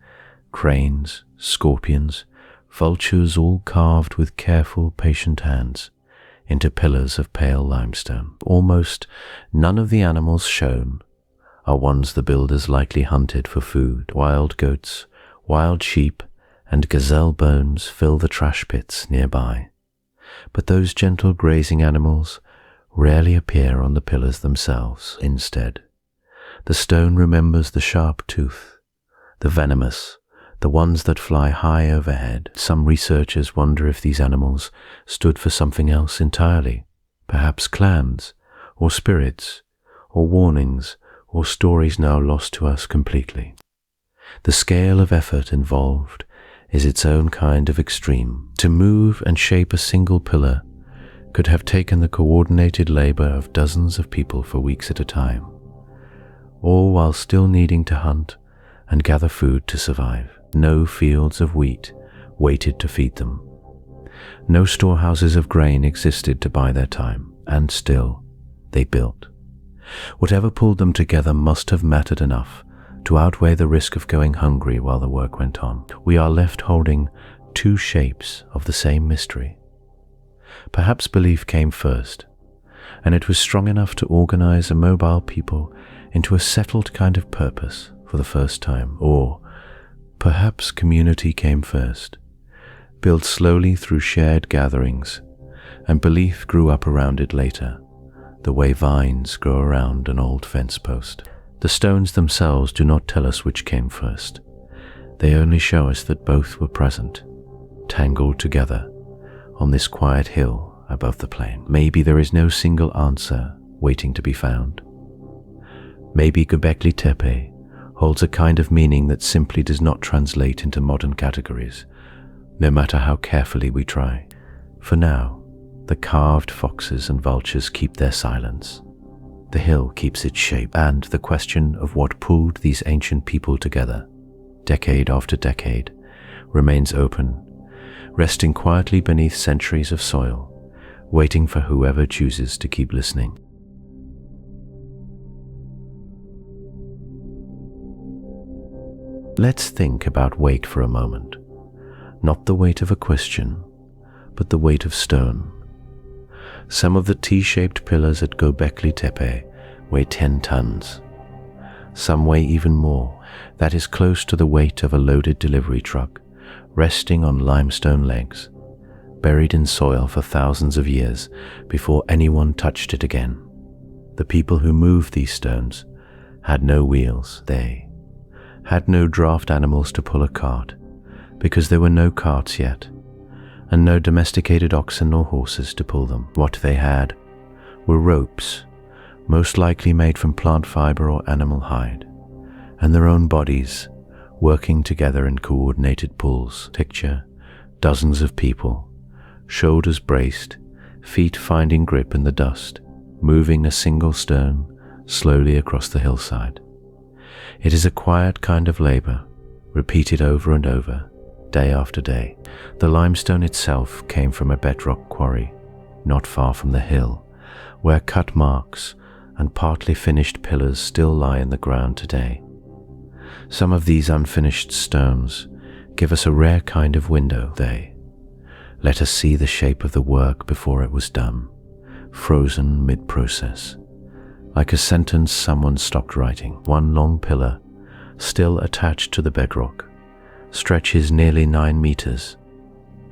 cranes, scorpions, vultures, all carved with careful, patient hands into pillars of pale limestone. Almost none of the animals shown are ones the builders likely hunted for food. Wild goats, wild sheep, and gazelle bones fill the trash pits nearby. But those gentle grazing animals rarely appear on the pillars themselves. Instead, the stone remembers the sharp tooth, the venomous, the ones that fly high overhead. Some researchers wonder if these animals stood for something else entirely, perhaps clans, or spirits, or warnings, or stories now lost to us completely. The scale of effort involved is its own kind of extreme. To move and shape a single pillar could have taken the coordinated labor of dozens of people for weeks at a time, all while still needing to hunt and gather food to survive. No fields of wheat waited to feed them. No storehouses of grain existed to buy their time, and still they built. Whatever pulled them together must have mattered enough to outweigh the risk of going hungry while the work went on. We are left holding two shapes of the same mystery. Perhaps belief came first, and it was strong enough to organize a mobile people into a settled kind of purpose for the first time. Or perhaps community came first, built slowly through shared gatherings, and belief grew up around it later, the way vines grow around an old fence post. The stones themselves do not tell us which came first. They only show us that both were present, tangled together on this quiet hill above the plain. Maybe there is no single answer waiting to be found. Maybe Göbekli Tepe holds a kind of meaning that simply does not translate into modern categories, no matter how carefully we try. For now, the carved foxes and vultures keep their silence. The hill keeps its shape, and the question of what pulled these ancient people together, decade after decade, remains open, resting quietly beneath centuries of soil, waiting for whoever chooses to keep listening. Let's think about weight for a moment. Not the weight of a question, but the weight of stone. Some of the T-shaped pillars at Göbekli Tepe weigh 10 tons. Some weigh even more. That is close to the weight of a loaded delivery truck, resting on limestone legs, buried in soil for thousands of years before anyone touched it again. The people who moved these stones had no wheels. They had no draft animals to pull a cart, because there were no carts yet, and no domesticated oxen or horses to pull them. What they had were ropes, most likely made from plant fiber or animal hide, and their own bodies working together in coordinated pulls. Picture dozens of people, shoulders braced, feet finding grip in the dust, moving a single stone slowly across the hillside. It is a quiet kind of labor, repeated over and over, day after day. The limestone itself came from a bedrock quarry, not far from the hill, where cut marks and partly finished pillars still lie in the ground today. Some of these unfinished stones give us a rare kind of window. They let us see the shape of the work before it was done, frozen mid-process, like a sentence someone stopped writing. One long pillar, still attached to the bedrock, stretches nearly 9 meters.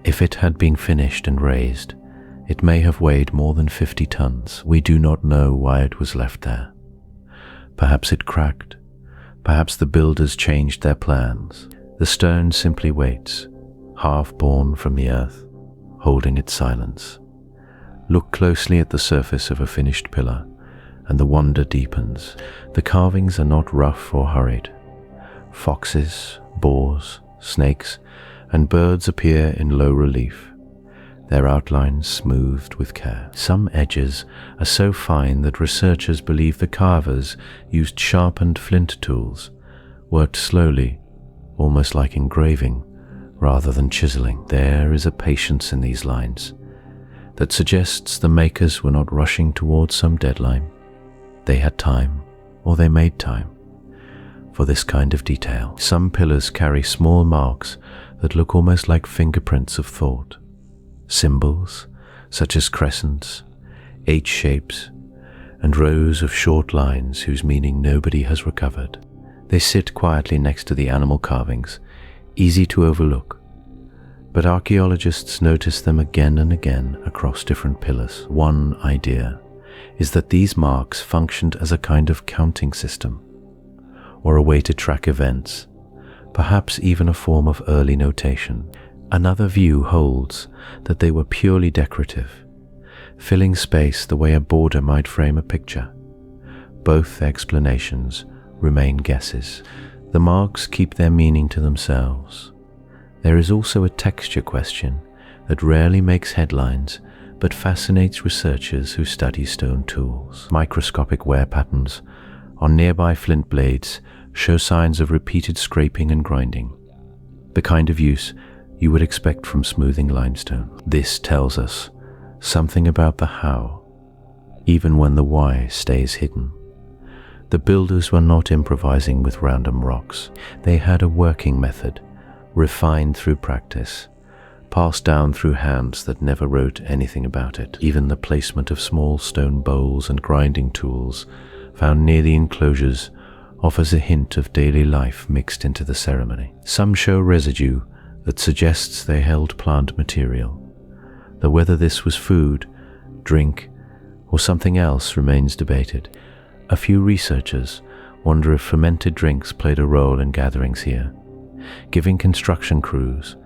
If it had been finished and raised, it may have weighed more than 50 tons. We do not know why it was left there. Perhaps it cracked. Perhaps the builders changed their plans. The stone simply waits, half born from the earth, holding its silence. Look closely at the surface of a finished pillar, and the wonder deepens. The carvings are not rough or hurried. Foxes, boars, snakes, and birds appear in low relief, their outlines smoothed with care. Some edges are so fine that researchers believe the carvers used sharpened flint tools, worked slowly, almost like engraving, rather than chiseling. There is a patience in these lines that suggests the makers were not rushing towards some deadline. They had time, or they made time, for this kind of detail. Some pillars carry small marks that look almost like fingerprints of thought. Symbols, such as crescents, H-shapes, and rows of short lines whose meaning nobody has recovered. They sit quietly next to the animal carvings, easy to overlook, but archaeologists notice them again and again across different pillars. One idea is that these marks functioned as a kind of counting system, or a way to track events, perhaps even a form of early notation. Another view holds that they were purely decorative, filling space the way a border might frame a picture. Both explanations remain guesses. The marks keep their meaning to themselves. There is also a texture question that rarely makes headlines but fascinates researchers who study stone tools. Microscopic wear patterns on nearby flint blades show signs of repeated scraping and grinding, the kind of use you would expect from smoothing limestone. This tells us something about the how, even when the why stays hidden. The builders were not improvising with random rocks. They had a working method, refined through practice, passed down through hands that never wrote anything about it. Even the placement of small stone bowls and grinding tools found near the enclosures offers a hint of daily life mixed into the ceremony. Some show residue that suggests they held plant material, though whether this was food, drink, or something else remains debated. A few researchers wonder if fermented drinks played a role in gatherings here, giving construction crews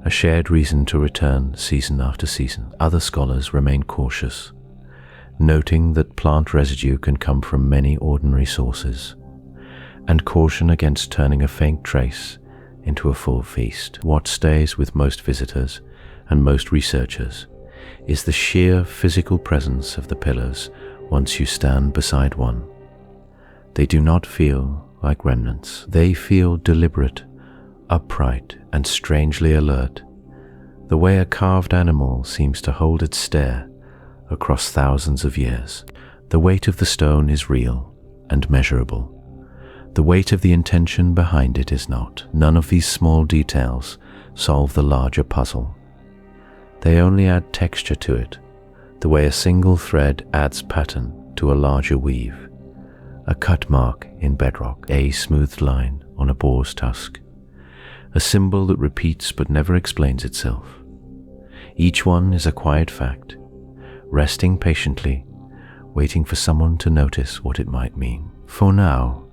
a shared reason to return season after season. Other scholars remain cautious, noting that plant residue can come from many ordinary sources, and caution against turning a faint trace into a full feast. What stays with most visitors and most researchers is the sheer physical presence of the pillars once you stand beside one. They do not feel like remnants. They feel deliberate, upright, and strangely alert, the way a carved animal seems to hold its stare across thousands of years. The weight of the stone is real and measurable. The weight of the intention behind it is not. None of these small details solve the larger puzzle. They only add texture to it, the way a single thread adds pattern to a larger weave. A cut mark in bedrock, a smoothed line on a boar's tusk, a symbol that repeats but never explains itself. Each one is a quiet fact, resting patiently, waiting for someone to notice what it might mean. For now,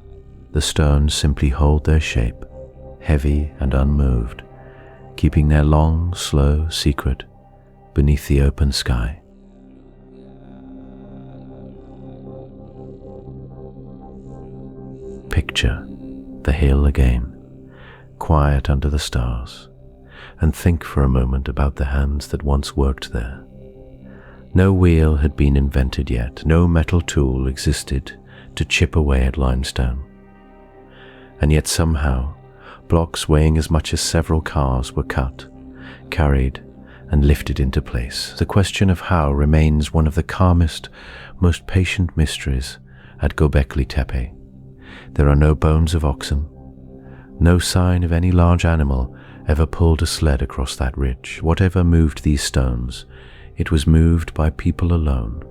the stones simply hold their shape, heavy and unmoved, keeping their long, slow secret beneath the open sky. Picture the hill again, quiet under the stars, and think for a moment about the hands that once worked there. No wheel had been invented yet, no metal tool existed to chip away at limestone. And yet somehow, blocks weighing as much as several cars were cut, carried, and lifted into place. The question of how remains one of the calmest, most patient mysteries at Göbekli Tepe. There are no bones of oxen, no sign of any large animal ever pulled a sled across that ridge. Whatever moved these stones, it was moved by people alone.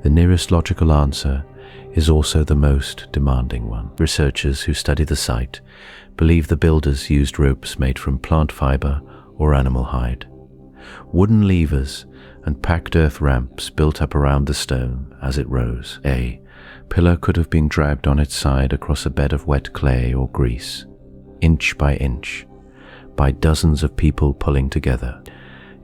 The nearest logical answer is also the most demanding one. Researchers who study the site believe the builders used ropes made from plant fiber or animal hide. Wooden levers and packed earth ramps built up around the stone as it rose. A pillar could have been dragged on its side across a bed of wet clay or grease, inch by inch, by dozens of people pulling together.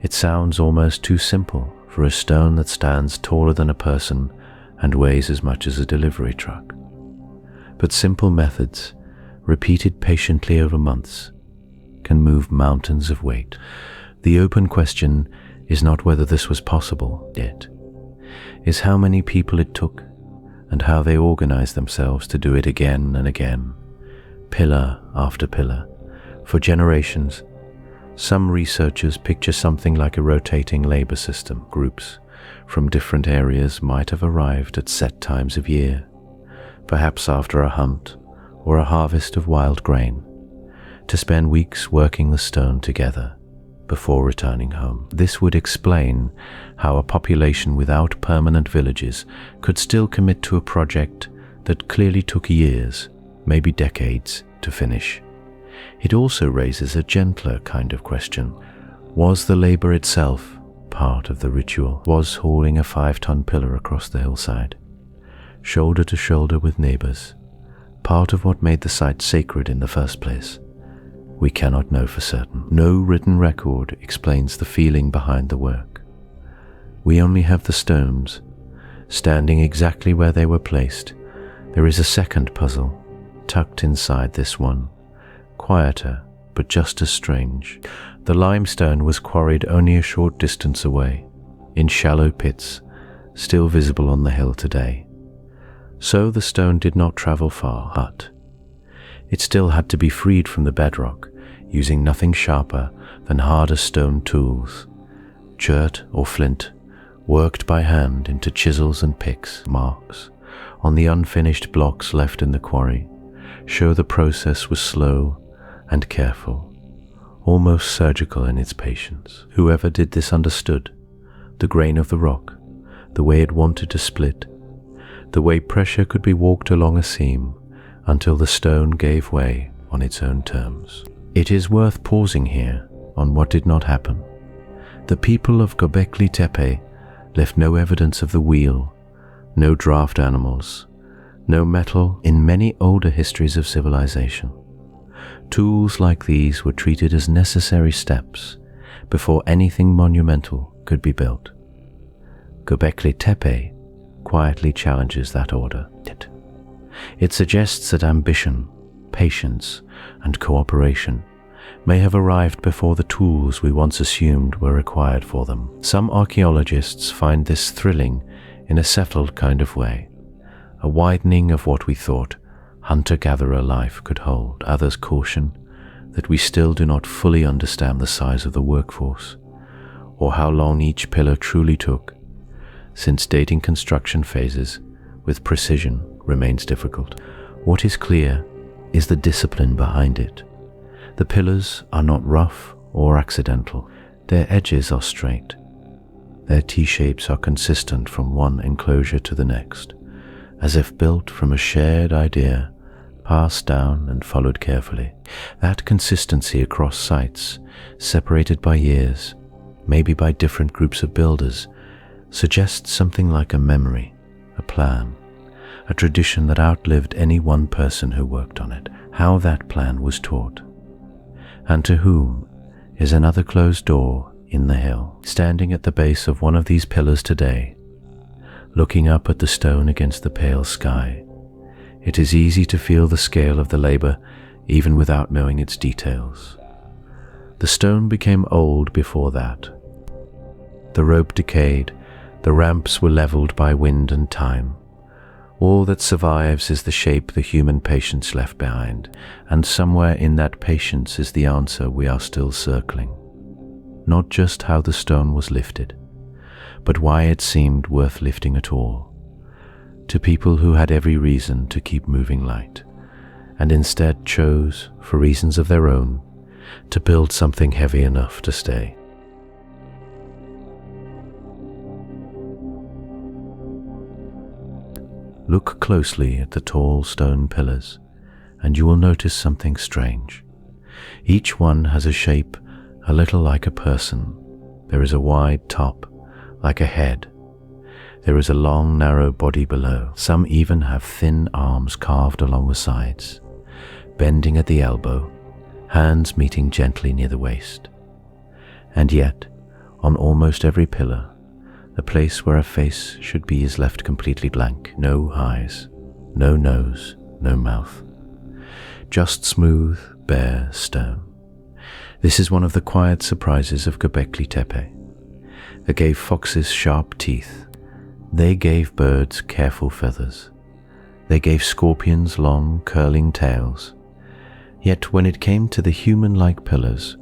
It sounds almost too simple for a stone that stands taller than a person and weighs as much as a delivery truck. But simple methods, repeated patiently over months, can move mountains of weight. The open question is not whether this was possible, it is how many people it took and how they organized themselves to do it again and again, pillar after pillar, for generations. Some researchers picture something like a rotating labor system. Groups from different areas might have arrived at set times of year, perhaps after a hunt or a harvest of wild grain, to spend weeks working the stone together before returning home. This would explain how a population without permanent villages could still commit to a project that clearly took years, maybe decades, to finish. It also raises a gentler kind of question. Was the labor itself part of the ritual? Was hauling a 5-ton pillar across the hillside, shoulder to shoulder with neighbors, part of what made the site sacred in the first place? We cannot know for certain. No written record explains the feeling behind the work. We only have the stones, standing exactly where they were placed. There is a second puzzle, tucked inside this one, quieter but just as strange. The limestone was quarried only a short distance away, in shallow pits, still visible on the hill today. So the stone did not travel far, but it still had to be freed from the bedrock, using nothing sharper than harder stone tools, chert or flint, worked by hand into chisels and picks. Marks on the unfinished blocks left in the quarry show the process was slow and careful, almost surgical in its patience. Whoever did this understood the grain of the rock, the way it wanted to split, the way pressure could be walked along a seam until the stone gave way on its own terms. It is worth pausing here on what did not happen. The people of Göbekli Tepe left no evidence of the wheel, no draft animals, no metal in many older histories of civilization. Tools like these were treated as necessary steps before anything monumental could be built. Göbekli Tepe quietly challenges that order. It suggests that ambition, patience, and cooperation may have arrived before the tools we once assumed were required for them. Some archaeologists find this thrilling in a settled kind of way, a widening of what we thought hunter-gatherer life could hold. Others caution that we still do not fully understand the size of the workforce, or how long each pillar truly took, since dating construction phases with precision remains difficult. What is clear is the discipline behind it. The pillars are not rough or accidental. Their edges are straight. Their T-shapes are consistent from one enclosure to the next, as if built from a shared idea, passed down and followed carefully. That consistency across sites, separated by years, maybe by different groups of builders, suggests something like a memory, a plan, a tradition that outlived any one person who worked on it. How that plan was taught, and to whom, is another closed door in the hill. Standing at the base of one of these pillars today, looking up at the stone against the pale sky, it is easy to feel the scale of the labor even without knowing its details. The stone became old before that. The rope decayed, the ramps were leveled by wind and time. All that survives is the shape the human patience left behind, and somewhere in that patience is the answer we are still circling. Not just how the stone was lifted, but why it seemed worth lifting at all, to people who had every reason to keep moving light, and instead chose, for reasons of their own, to build something heavy enough to stay. Look closely at the tall stone pillars, and you will notice something strange. Each one has a shape a little like a person. There is a wide top, like a head. There is a long, narrow body below. Some even have thin arms carved along the sides, bending at the elbow, hands meeting gently near the waist. And yet, on almost every pillar, the place where a face should be is left completely blank. No eyes, no nose, no mouth. Just smooth, bare stone. This is one of the quiet surprises of Göbekli Tepe. They gave foxes sharp teeth. They gave birds careful feathers. They gave scorpions long, curling tails. Yet when it came to the human-like pillars,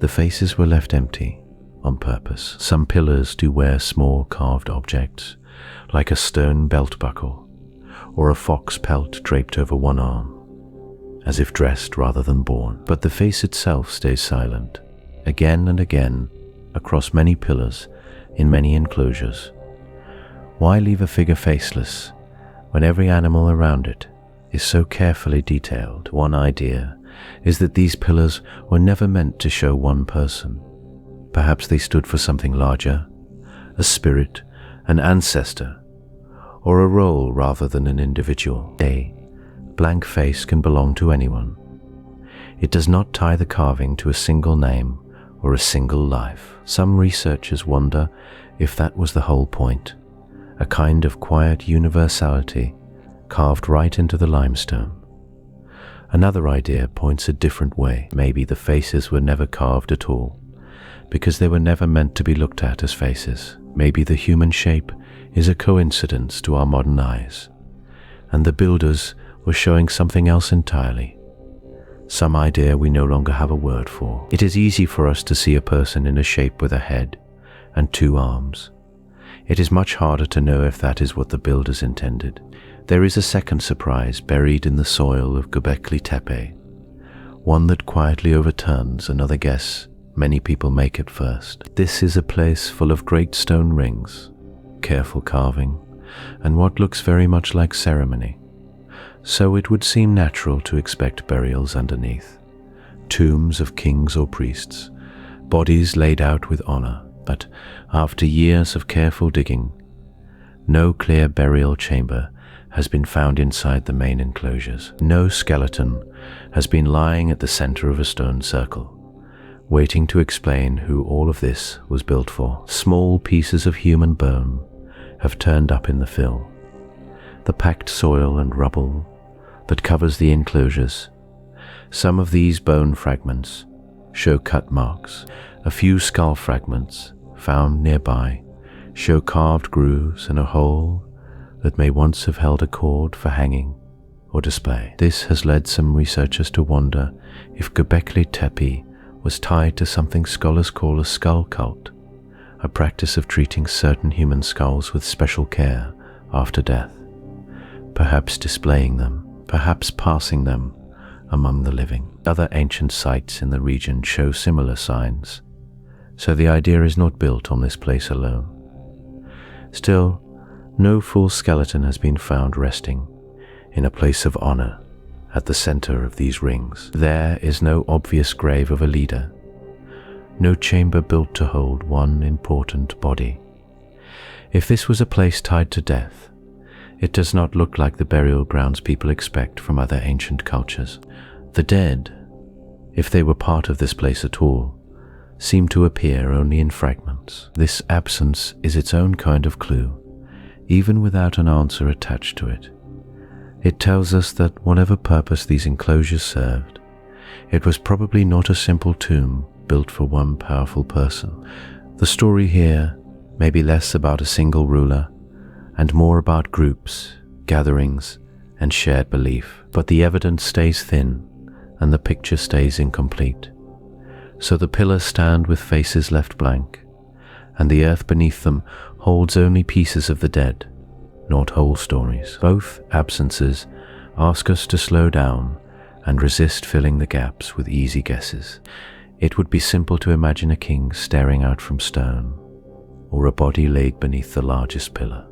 the faces were left empty. On purpose. Some pillars do wear small carved objects, like a stone belt buckle, or a fox pelt draped over one arm, as if dressed rather than born. But the face itself stays silent, again and again, across many pillars, in many enclosures. Why leave a figure faceless, when every animal around it is so carefully detailed? One idea is that these pillars were never meant to show one person. Perhaps they stood for something larger, a spirit, an ancestor, or a role rather than an individual. A blank face can belong to anyone. It does not tie the carving to a single name or a single life. Some researchers wonder if that was the whole point, a kind of quiet universality carved right into the limestone. Another idea points a different way. Maybe the faces were never carved at all, because they were never meant to be looked at as faces. Maybe the human shape is a coincidence to our modern eyes, and the builders were showing something else entirely, some idea we no longer have a word for. It is easy for us to see a person in a shape with a head and two arms. It is much harder to know if that is what the builders intended. There is a second surprise buried in the soil of Göbekli Tepe, one that quietly overturns another guess many people make at first. This is a place full of great stone rings, careful carving, and what looks very much like ceremony. So it would seem natural to expect burials underneath, tombs of kings or priests, bodies laid out with honor. But after years of careful digging, no clear burial chamber has been found inside the main enclosures. No skeleton has been lying at the center of a stone circle, waiting to explain who all of this was built for. Small pieces of human bone have turned up in the fill. The packed soil and rubble that covers the enclosures. Some of these bone fragments show cut marks. A few skull fragments found nearby show carved grooves and a hole that may once have held a cord for hanging or display. This has led some researchers to wonder if Göbekli Tepe was tied to something scholars call a skull cult, a practice of treating certain human skulls with special care after death, perhaps displaying them, perhaps passing them among the living. Other ancient sites in the region show similar signs, so the idea is not built on this place alone. Still, no full skeleton has been found resting in a place of honor at the center of these rings. There is no obvious grave of a leader, no chamber built to hold one important body. If this was a place tied to death, it does not look like the burial grounds people expect from other ancient cultures. The dead, if they were part of this place at all, seem to appear only in fragments. This absence is its own kind of clue, even without an answer attached to it. It tells us that whatever purpose these enclosures served, it was probably not a simple tomb built for one powerful person. The story here may be less about a single ruler and more about groups, gatherings, and shared belief. But the evidence stays thin and the picture stays incomplete. So the pillars stand with faces left blank, and the earth beneath them holds only pieces of the dead, not whole stories. Both absences ask us to slow down and resist filling the gaps with easy guesses. It would be simple to imagine a king staring out from stone, or a body laid beneath the largest pillar.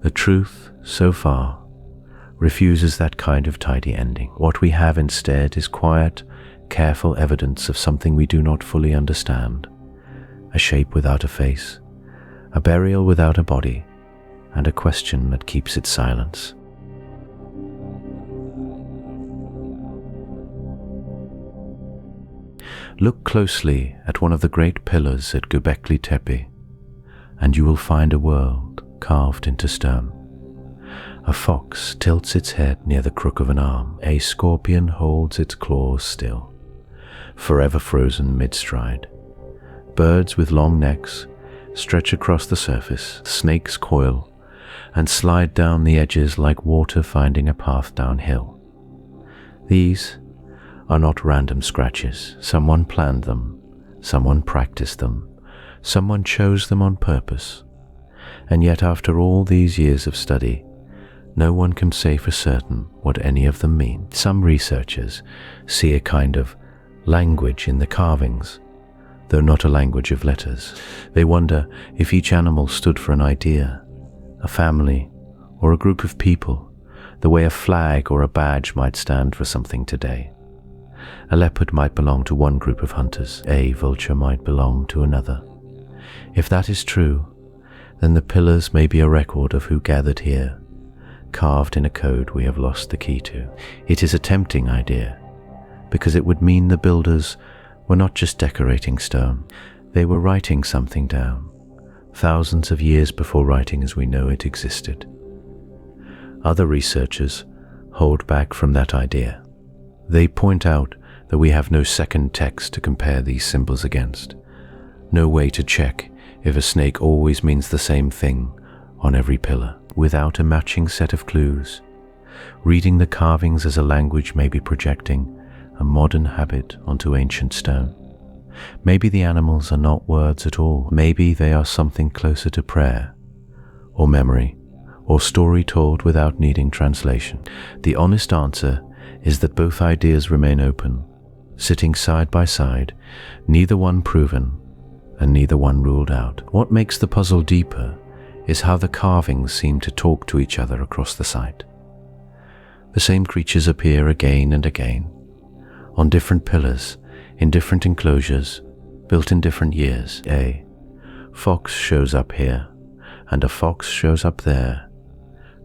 The truth, so far, refuses that kind of tidy ending. What we have instead is quiet, careful evidence of something we do not fully understand. A shape without a face, a burial without a body, and a question that keeps its silence. Look closely at one of the great pillars at Göbekli Tepe, and you will find a world carved into stone. A fox tilts its head near the crook of an arm. A scorpion holds its claws still, forever frozen mid-stride. Birds with long necks stretch across the surface. Snakes coil and slide down the edges like water finding a path downhill. These are not random scratches. Someone planned them, someone practiced them, someone chose them on purpose. And yet after all these years of study, no one can say for certain what any of them mean. Some researchers see a kind of language in the carvings, though not a language of letters. They wonder if each animal stood for an idea, a family, or a group of people, the way a flag or a badge might stand for something today. A leopard might belong to one group of hunters, a vulture might belong to another. If that is true, then the pillars may be a record of who gathered here, carved in a code we have lost the key to. It is a tempting idea, because it would mean the builders were not just decorating stone, they were writing something down, thousands of years before writing as we know it existed. Other researchers hold back from that idea. They point out that we have no second text to compare these symbols against, no way to check if a snake always means the same thing on every pillar. Without a matching set of clues, reading the carvings as a language may be projecting a modern habit onto ancient stone. Maybe the animals are not words at all. Maybe they are something closer to prayer, or memory, or story told without needing translation. The honest answer is that both ideas remain open, sitting side by side, neither one proven and neither one ruled out. What makes the puzzle deeper is how the carvings seem to talk to each other across the site. The same creatures appear again and again, on different pillars, in different enclosures, built in different years. A fox shows up here, and a fox shows up there,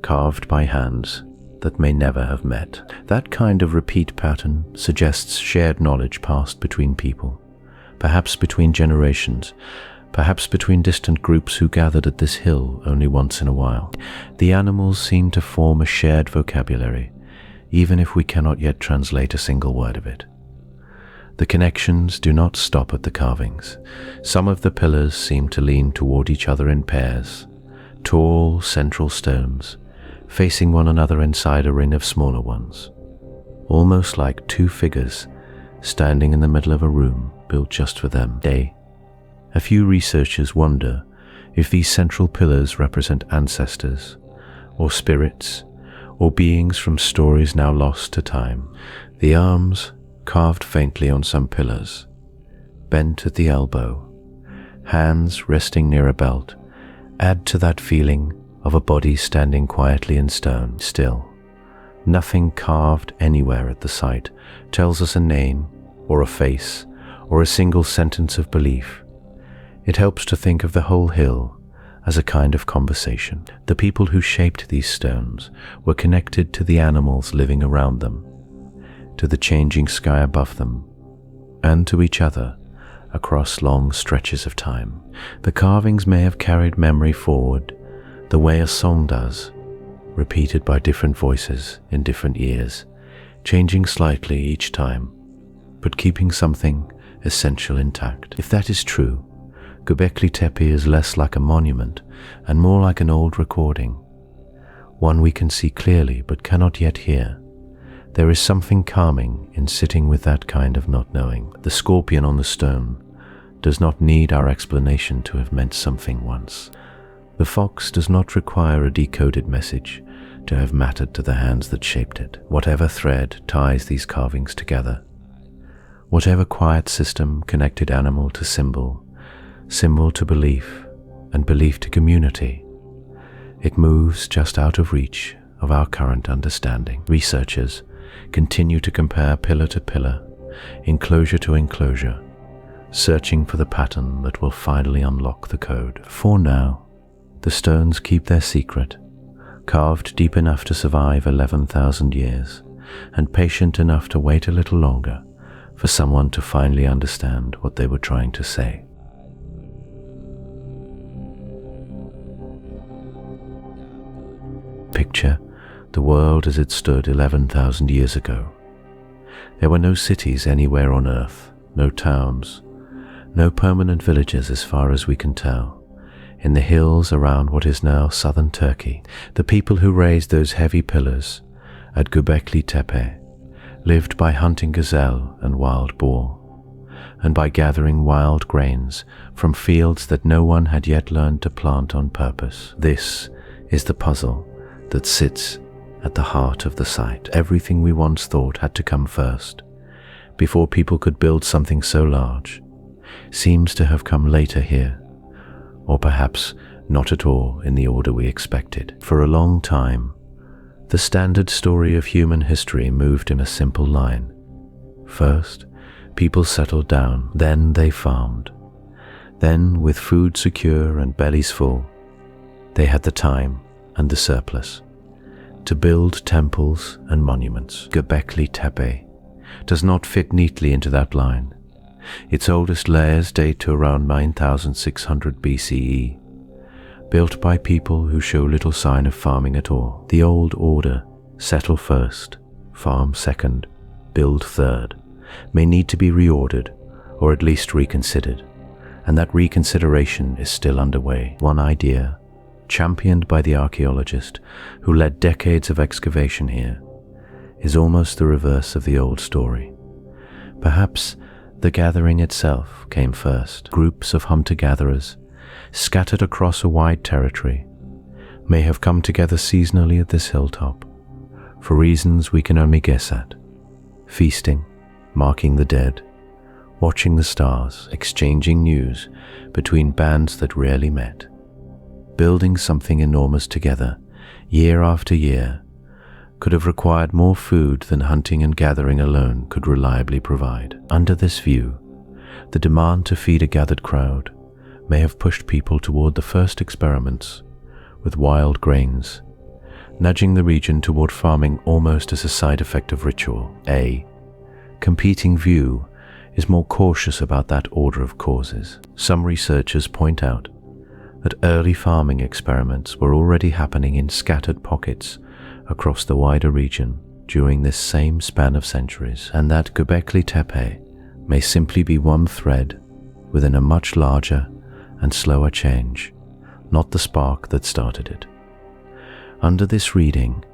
carved by hands that may never have met. That kind of repeat pattern suggests shared knowledge passed between people, perhaps between generations, perhaps between distant groups who gathered at this hill only once in a while. The animals seem to form a shared vocabulary, even if we cannot yet translate a single word of it. The connections do not stop at the carvings. Some of the pillars seem to lean toward each other in pairs, tall central stones, facing one another inside a ring of smaller ones, almost like two figures standing in the middle of a room built just for them. A few researchers wonder if these central pillars represent ancestors, or spirits, or beings from stories now lost to time. The arms, carved faintly on some pillars, bent at the elbow, hands resting near a belt, add to that feeling of a body standing quietly in stone. Still, nothing carved anywhere at the site tells us a name, or a face, or a single sentence of belief. It helps to think of the whole hill as a kind of conversation. The people who shaped these stones were connected to the animals living around them, to the changing sky above them, and to each other across long stretches of time. The carvings may have carried memory forward the way a song does, repeated by different voices in different years, changing slightly each time, but keeping something essential intact. If that is true, Göbekli Tepe is less like a monument and more like an old recording, one we can see clearly but cannot yet hear. There is something calming in sitting with that kind of not knowing. The scorpion on the stone does not need our explanation to have meant something once. The fox does not require a decoded message to have mattered to the hands that shaped it. Whatever thread ties these carvings together, whatever quiet system connected animal to symbol, symbol to belief, and belief to community, it moves just out of reach of our current understanding. Researchers continue to compare pillar to pillar, enclosure to enclosure, searching for the pattern that will finally unlock the code. For now, the stones keep their secret, carved deep enough to survive 11,000 years, and patient enough to wait a little longer for someone to finally understand what they were trying to say. Picture the world as it stood 11,000 years ago. There were no cities anywhere on Earth, no towns, no permanent villages as far as we can tell. In the hills around what is now southern Turkey, the people who raised those heavy pillars at Göbekli Tepe lived by hunting gazelle and wild boar, and by gathering wild grains from fields that no one had yet learned to plant on purpose. This is the puzzle that sits at the heart of the site. Everything we once thought had to come first, before people could build something so large, seems to have come later here, or perhaps not at all in the order we expected. For a long time, the standard story of human history moved in a simple line. First, people settled down, then they farmed. Then, with food secure and bellies full, they had the time and the surplus to build temples and monuments. Göbekli Tepe does not fit neatly into that line. Its oldest layers date to around 9600 BCE, built by people who show little sign of farming at all. The old order, settle first, farm second, build third, may need to be reordered or at least reconsidered, and that reconsideration is still underway. One idea, championed by the archaeologist who led decades of excavation here, is almost the reverse of the old story. Perhaps the gathering itself came first. Groups of hunter-gatherers, scattered across a wide territory, may have come together seasonally at this hilltop, for reasons we can only guess at. Feasting, marking the dead, watching the stars, exchanging news between bands that rarely met. Building something enormous together, year after year, could have required more food than hunting and gathering alone could reliably provide. Under this view, the demand to feed a gathered crowd may have pushed people toward the first experiments with wild grains, nudging the region toward farming almost as a side effect of ritual. A competing view is more cautious about that order of causes. Some researchers point out that early farming experiments were already happening in scattered pockets across the wider region during this same span of centuries, and that Göbekli Tepe may simply be one thread within a much larger and slower change, not the spark that started it. Under this reading,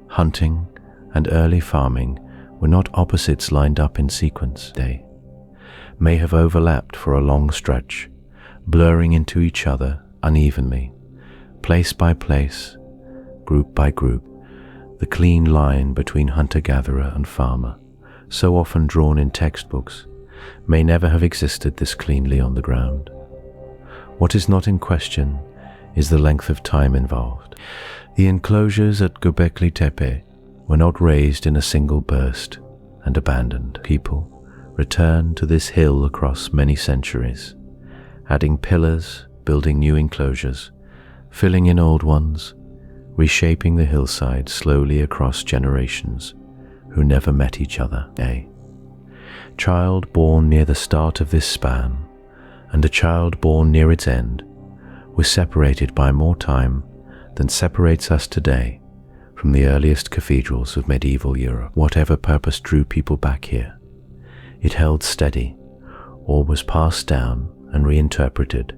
hunting and early farming were not opposites lined up in sequence. They may have overlapped for a long stretch, blurring into each other unevenly, place by place, group by group. The clean line between hunter-gatherer and farmer, so often drawn in textbooks, may never have existed this cleanly on the ground. What is not in question is the length of time involved. The enclosures at Göbekli Tepe were not raised in a single burst and abandoned. People returned to this hill across many centuries, adding pillars, building new enclosures, filling in old ones, reshaping the hillside slowly across generations who never met each other. A child born near the start of this span and a child born near its end were separated by more time than separates us today from the earliest cathedrals of medieval Europe. Whatever purpose drew people back here, it held steady or was passed down and reinterpreted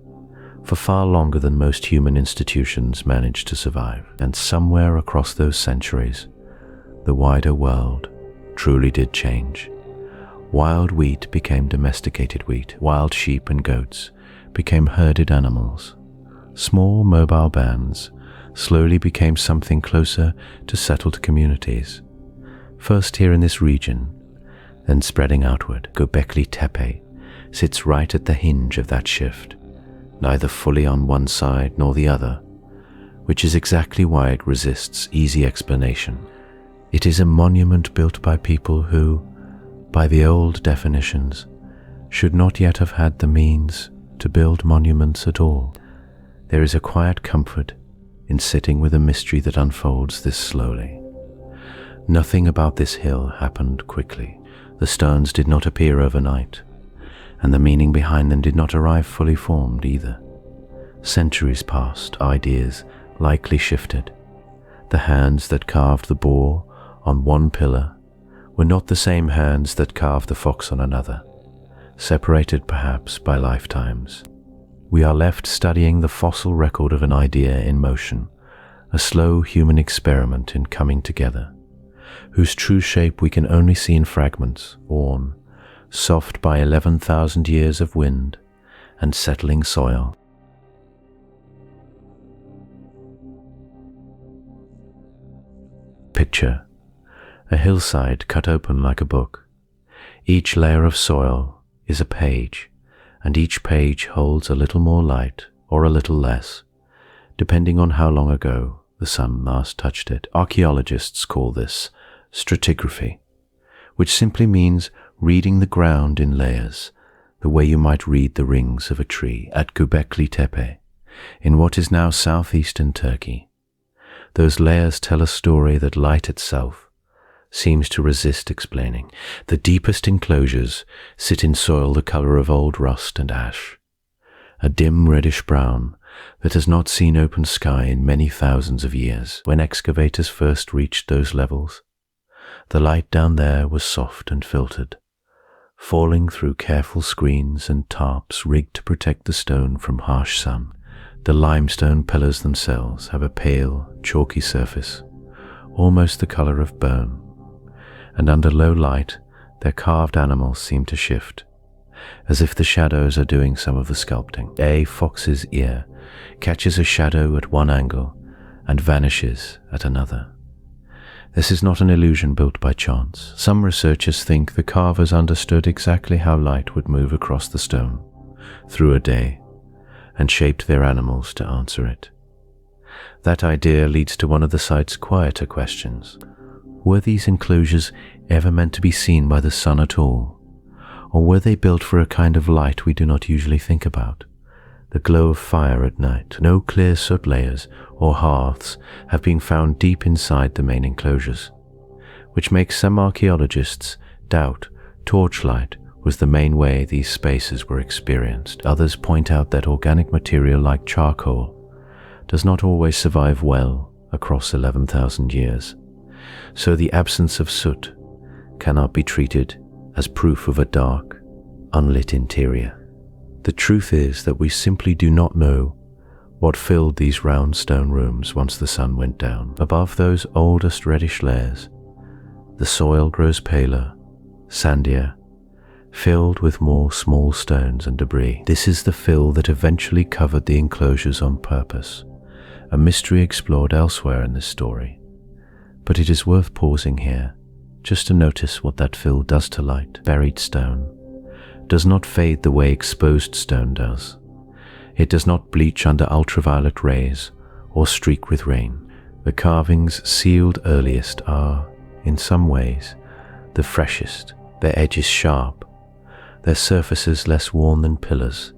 for far longer than most human institutions managed to survive. And somewhere across those centuries, the wider world truly did change. Wild wheat became domesticated wheat. Wild sheep and goats became herded animals. Small mobile bands slowly became something closer to settled communities. First here in this region, then spreading outward. Göbekli Tepe sits right at the hinge of that shift, neither fully on one side nor the other, which is exactly why it resists easy explanation. It is a monument built by people who, by the old definitions, should not yet have had the means to build monuments at all. There is a quiet comfort in sitting with a mystery that unfolds this slowly. Nothing about this hill happened quickly. The stones did not appear overnight, and the meaning behind them did not arrive fully formed either. Centuries passed, ideas likely shifted. The hands that carved the boar on one pillar were not the same hands that carved the fox on another, separated perhaps by lifetimes. We are left studying the fossil record of an idea in motion, a slow human experiment in coming together, whose true shape we can only see in fragments, worn, soft by 11,000 years of wind and settling soil. Picture a hillside cut open like a book. Each layer of soil is a page, and each page holds a little more light or a little less, depending on how long ago the sun last touched it. Archaeologists call this stratigraphy, which simply means reading the ground in layers, the way you might read the rings of a tree. At Göbekli Tepe, in what is now southeastern Turkey, those layers tell a story that light itself, seems to resist explaining. The deepest enclosures sit in soil the color of old rust and ash, a dim reddish-brown that has not seen open sky in many thousands of years. When excavators first reached those levels, the light down there was soft and filtered, falling through careful screens and tarps rigged to protect the stone from harsh sun. The limestone pillars themselves have a pale, chalky surface, almost the color of bone, and under low light their carved animals seem to shift, as if the shadows are doing some of the sculpting. A fox's ear catches a shadow at one angle and vanishes at another. This is not an illusion built by chance. Some researchers think the carvers understood exactly how light would move across the stone through a day and shaped their animals to answer it. That idea leads to one of the site's quieter questions. Were these enclosures ever meant to be seen by the sun at all? Or were they built for a kind of light we do not usually think about? The glow of fire at night. No clear soot layers or hearths have been found deep inside the main enclosures, which makes some archaeologists doubt torchlight was the main way these spaces were experienced. Others point out that organic material like charcoal does not always survive well across 11,000 years, so the absence of soot cannot be treated as proof of a dark, unlit interior. The truth is that we simply do not know what filled these round stone rooms once the sun went down. Above those oldest reddish layers, the soil grows paler, sandier, filled with more small stones and debris. This is the fill that eventually covered the enclosures on purpose, a mystery explored elsewhere in this story. But it is worth pausing here, just to notice what that fill does to light. Buried stone does not fade the way exposed stone does. It does not bleach under ultraviolet rays or streak with rain. The carvings sealed earliest are, in some ways, the freshest, their edges sharp, their surfaces less worn than pillars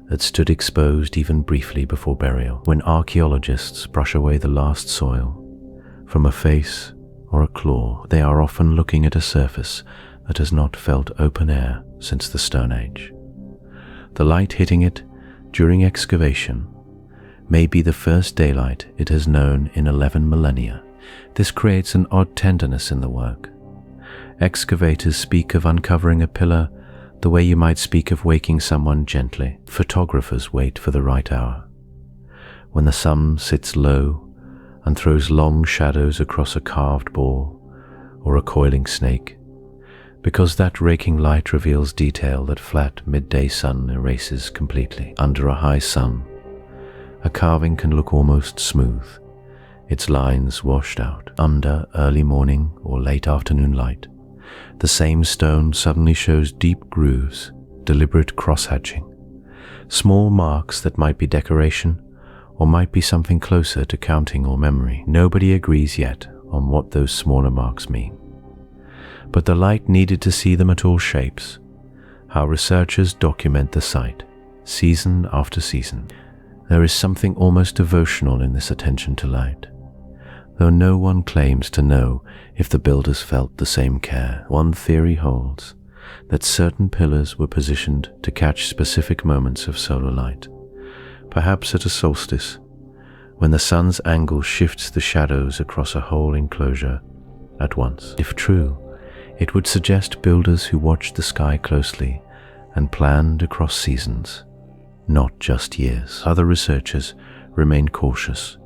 that stood exposed even briefly before burial. When archaeologists brush away the last soil from a face or a claw, they are often looking at a surface that has not felt open air since the Stone Age. The light hitting it during excavation may be the first daylight it has known in 11 millennia. This creates an odd tenderness in the work. Excavators speak of uncovering a pillar the way you might speak of waking someone gently. Photographers wait for the right hour, when the sun sits low and throws long shadows across a carved boar or a coiling snake, because that raking light reveals detail that flat midday sun erases completely. Under a high sun, a carving can look almost smooth, its lines washed out. Under early morning or late afternoon light, the same stone suddenly shows deep grooves, deliberate cross-hatching, small marks that might be decoration or might be something closer to counting or memory. Nobody agrees yet on what those smaller marks mean, but the light needed to see them at all shapes. How researchers document the site, season after season. There is something almost devotional in this attention to light, though no one claims to know if the builders felt the same care. One theory holds that certain pillars were positioned to catch specific moments of solar light, perhaps at a solstice, when the sun's angle shifts the shadows across a whole enclosure at once. If true, it would suggest builders who watched the sky closely and planned across seasons, not just years. Other researchers remain cautious,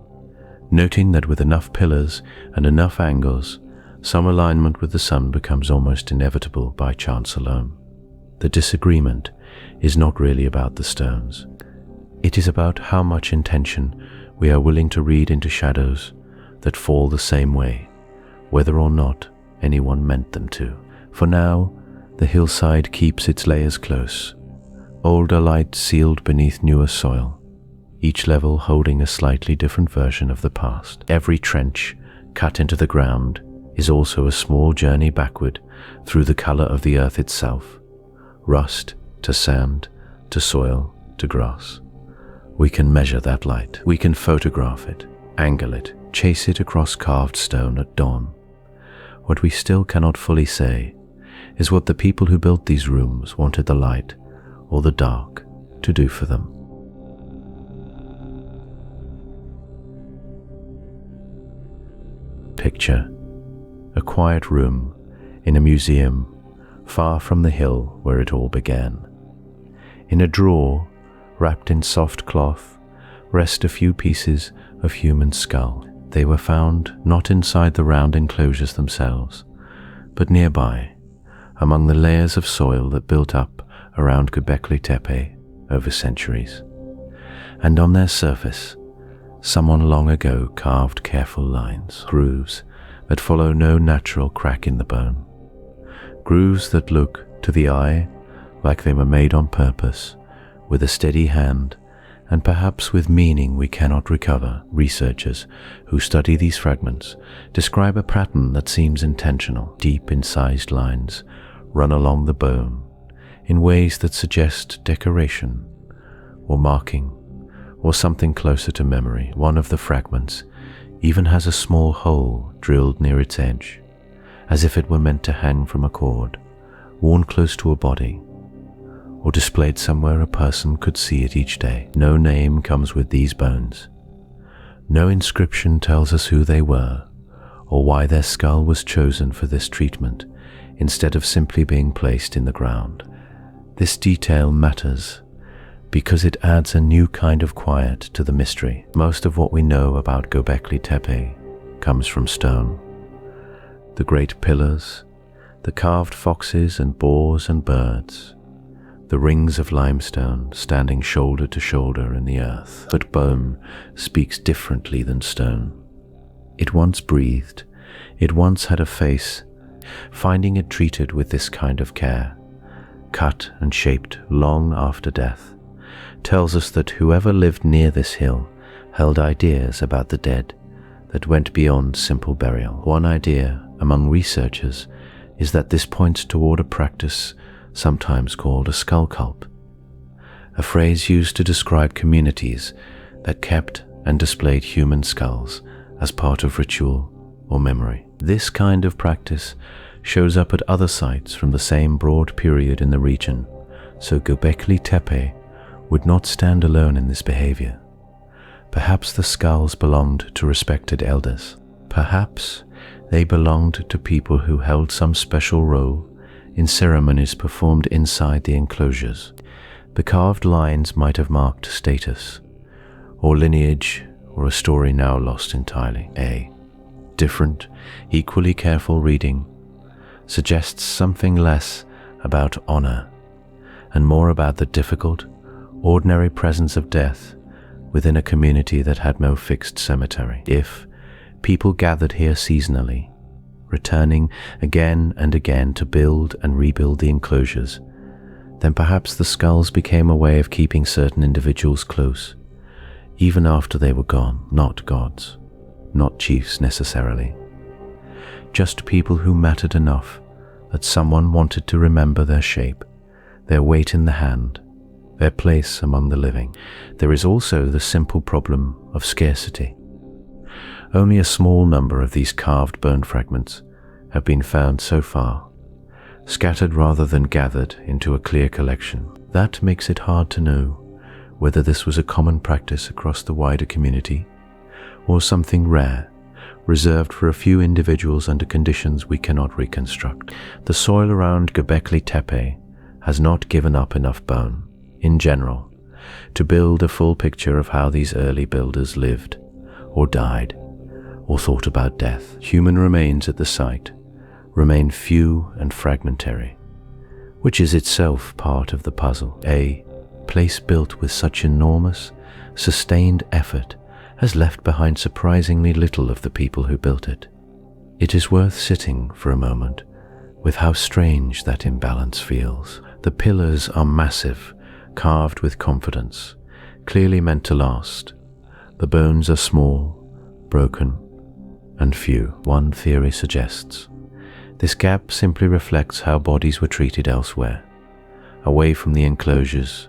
noting that with enough pillars and enough angles, some alignment with the sun becomes almost inevitable by chance alone. The disagreement is not really about the stones. It is about how much intention we are willing to read into shadows that fall the same way, whether or not anyone meant them to. For now, the hillside keeps its layers close, older light sealed beneath newer soil, each level holding a slightly different version of the past. Every trench cut into the ground is also a small journey backward through the color of the earth itself, rust to sand to soil to grass. We can measure that light. We can photograph it, angle it, chase it across carved stone at dawn, What we still cannot fully say is what the people who built these rooms wanted the light or the dark to do for them. Picture a quiet room in a museum far from the hill where it all began. In a drawer, wrapped in soft cloth, rest a few pieces of human skull. They were found not inside the round enclosures themselves, but nearby, among the layers of soil that built up around Göbekli Tepe over centuries. And on their surface, someone long ago carved careful lines, grooves that follow no natural crack in the bone, grooves that look to the eye like they were made on purpose, with a steady hand, and perhaps with meaning we cannot recover. Researchers who study these fragments describe a pattern that seems intentional. Deep incised lines run along the bone in ways that suggest decoration or marking or something closer to memory. One of the fragments even has a small hole drilled near its edge, as if it were meant to hang from a cord, worn close to a body, or displayed somewhere a person could see it each day. No name comes with these bones. No inscription tells us who they were, or why their skull was chosen for this treatment, instead of simply being placed in the ground. This detail matters because it adds a new kind of quiet to the mystery. Most of what we know about Göbekli Tepe comes from stone. The great pillars, the carved foxes and boars and birds, the rings of limestone standing shoulder to shoulder in the earth. But bone speaks differently than stone. It once breathed, it once had a face. Finding it treated with this kind of care, cut and shaped long after death, tells us that whoever lived near this hill held ideas about the dead that went beyond simple burial. One idea among researchers is that this points toward a practice sometimes called a skull cult, a phrase used to describe communities that kept and displayed human skulls as part of ritual or memory. This kind of practice shows up at other sites from the same broad period in the region, so Göbekli Tepe would not stand alone in this behavior. Perhaps the skulls belonged to respected elders. Perhaps they belonged to people who held some special role in ceremonies performed inside the enclosures. The carved lines might have marked status, or lineage, or a story now lost entirely. A different, equally careful reading suggests something less about honor and more about the difficult, ordinary presence of death within a community that had no fixed cemetery. If people gathered here seasonally, returning again and again to build and rebuild the enclosures, then perhaps the skulls became a way of keeping certain individuals close, even after they were gone. Not gods, not chiefs necessarily, just people who mattered enough that someone wanted to remember their shape, their weight in the hand, their place among the living. There is also the simple problem of scarcity. Only a small number of these carved bone fragments have been found so far, scattered rather than gathered into a clear collection. That makes it hard to know whether this was a common practice across the wider community, or something rare, reserved for a few individuals under conditions we cannot reconstruct. The soil around Göbekli Tepe has not given up enough bone, in general, to build a full picture of how these early builders lived, or died, or thought about death. Human remains at the site remain few and fragmentary, which is itself part of the puzzle. A place built with such enormous, sustained effort has left behind surprisingly little of the people who built it. It is worth sitting for a moment with how strange that imbalance feels. The pillars are massive, carved with confidence, clearly meant to last. The bones are small, broken, and few. One theory suggests this gap simply reflects how bodies were treated elsewhere, away from the enclosures,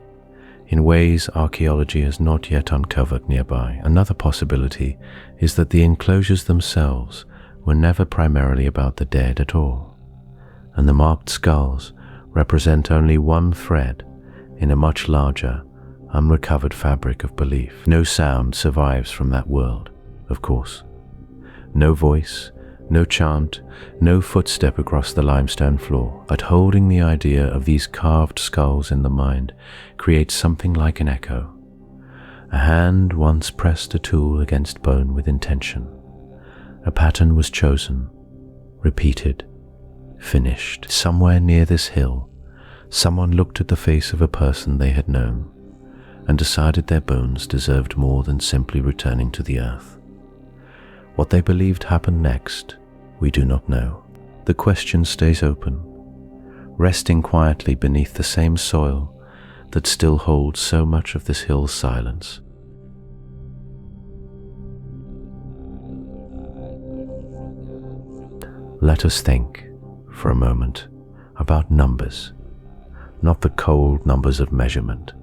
in ways archaeology has not yet uncovered nearby. Another possibility is that the enclosures themselves were never primarily about the dead at all, and the marked skulls represent only one thread in a much larger, unrecovered fabric of belief. No sound survives from that world, of course. No voice, no chant, no footstep across the limestone floor, but holding the idea of these carved skulls in the mind creates something like an echo. A hand once pressed a tool against bone with intention. A pattern was chosen, repeated, finished. Somewhere near this hill, someone looked at the face of a person they had known and decided their bones deserved more than simply returning to the earth. What they believed happened next, we do not know. The question stays open, resting quietly beneath the same soil that still holds so much of this hill's silence. Let us think, for a moment, about numbers, not the cold numbers of measurement,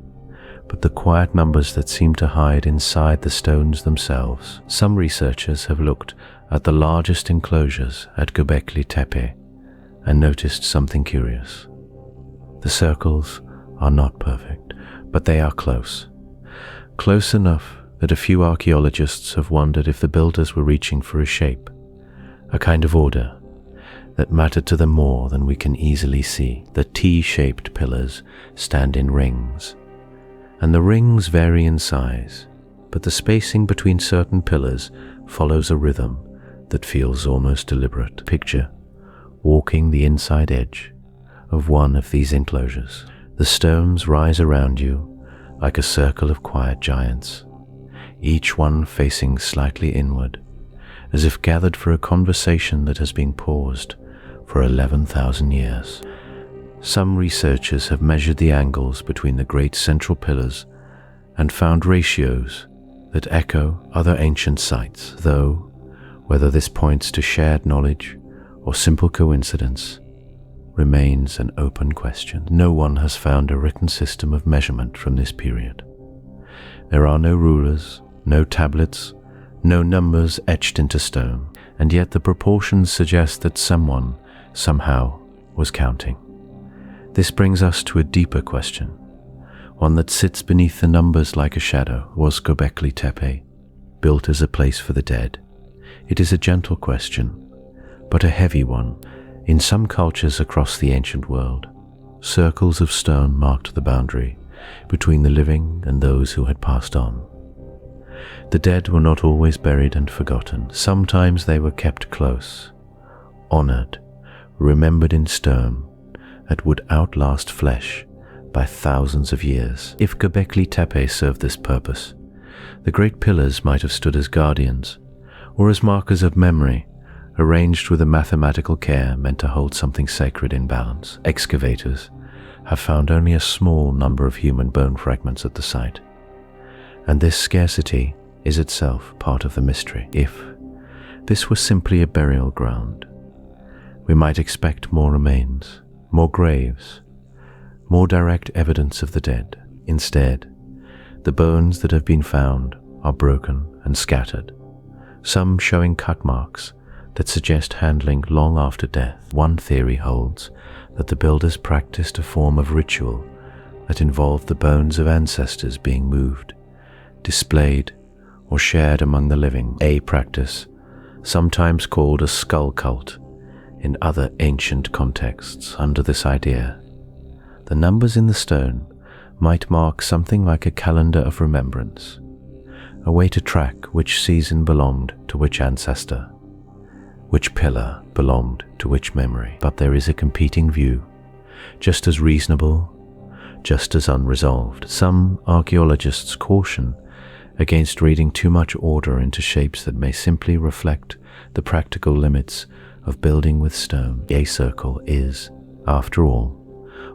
but the quiet numbers that seem to hide inside the stones themselves. Some researchers have looked at the largest enclosures at Göbekli Tepe and noticed something curious. The circles are not perfect, but they are close. Close enough that a few archaeologists have wondered if the builders were reaching for a shape, a kind of order that mattered to them more than we can easily see. The T-shaped pillars stand in rings, and the rings vary in size, but the spacing between certain pillars follows a rhythm that feels almost deliberate. Picture walking the inside edge of one of these enclosures. The stones rise around you like a circle of quiet giants, each one facing slightly inward, as if gathered for a conversation that has been paused for 11,000 years. Some researchers have measured the angles between the great central pillars and found ratios that echo other ancient sites, though whether this points to shared knowledge or simple coincidence remains an open question. No one has found a written system of measurement from this period. There are no rulers, no tablets, no numbers etched into stone, and yet the proportions suggest that someone, somehow, was counting. This brings us to a deeper question, one that sits beneath the numbers like a shadow. Was Göbekli Tepe built as a place for the dead? It is a gentle question, but a heavy one. In some cultures across the ancient world, circles of stone marked the boundary between the living and those who had passed on. The dead were not always buried and forgotten. Sometimes they were kept close, honored, remembered in stone that would outlast flesh by thousands of years. If Göbekli Tepe served this purpose, the great pillars might have stood as guardians, or as markers of memory, arranged with a mathematical care meant to hold something sacred in balance. Excavators have found only a small number of human bone fragments at the site, and this scarcity is itself part of the mystery. If this were simply a burial ground, we might expect more remains, more graves, more direct evidence of the dead. Instead, the bones that have been found are broken and scattered, some showing cut marks that suggest handling long after death. One theory holds that the builders practiced a form of ritual that involved the bones of ancestors being moved, displayed, or shared among the living, a practice sometimes called a skull cult in other ancient contexts. Under this idea, the numbers in the stone might mark something like a calendar of remembrance, a way to track which season belonged to which ancestor, which pillar belonged to which memory. But there is a competing view, just as reasonable, just as unresolved. Some archaeologists caution against reading too much order into shapes that may simply reflect the practical limits of building with stone. A circle is, after all,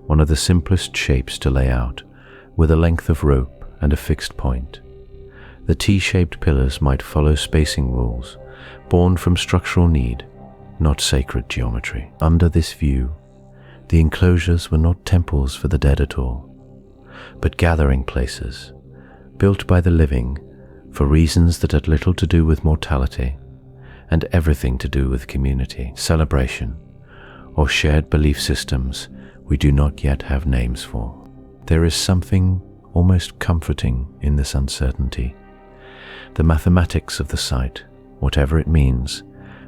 one of the simplest shapes to lay out, with a length of rope and a fixed point. The T-shaped pillars might follow spacing rules, born from structural need, not sacred geometry. Under this view, the enclosures were not temples for the dead at all, but gathering places, built by the living for reasons that had little to do with mortality and everything to do with community, celebration, or shared belief systems we do not yet have names for. There is something almost comforting in this uncertainty. The mathematics of the site, whatever it means,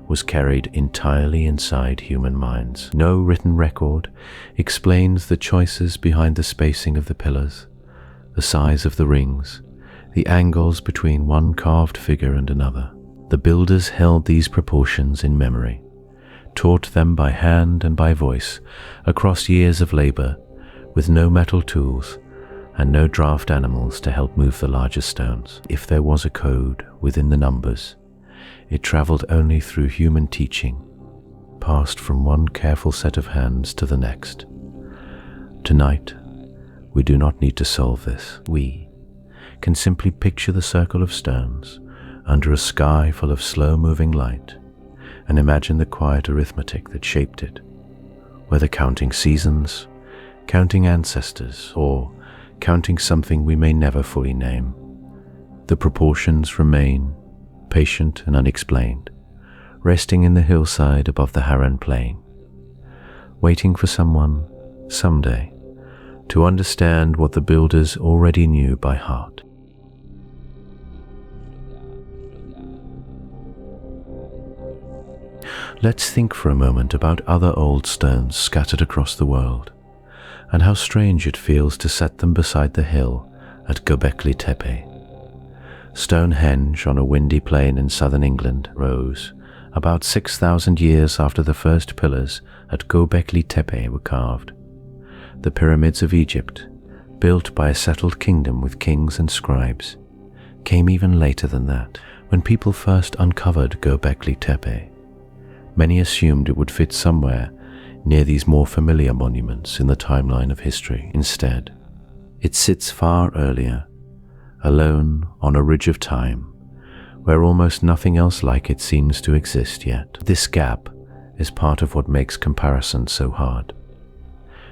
was carried entirely inside human minds. No written record explains the choices behind the spacing of the pillars, the size of the rings, the angles between one carved figure and another. The builders held these proportions in memory, taught them by hand and by voice across years of labor, with no metal tools and no draft animals to help move the larger stones. If there was a code within the numbers, it traveled only through human teaching, passed from one careful set of hands to the next. Tonight, we do not need to solve this. We can simply picture the circle of stones under a sky full of slow-moving light and imagine the quiet arithmetic that shaped it, whether counting seasons, counting ancestors, or counting something we may never fully name. The proportions remain patient and unexplained, resting in the hillside above the Harran Plain, waiting for someone, someday, to understand what the builders already knew by heart. Let's think for a moment about other old stones scattered across the world, and how strange it feels to set them beside the hill at Göbekli Tepe. Stonehenge on a windy plain in southern England rose about 6,000 years after the first pillars at Göbekli Tepe were carved. The pyramids of Egypt, built by a settled kingdom with kings and scribes, came even later than that. When people first uncovered Göbekli Tepe, many assumed it would fit somewhere near these more familiar monuments in the timeline of history. Instead, it sits far earlier, alone on a ridge of time, where almost nothing else like it seems to exist yet. This gap is part of what makes comparison so hard.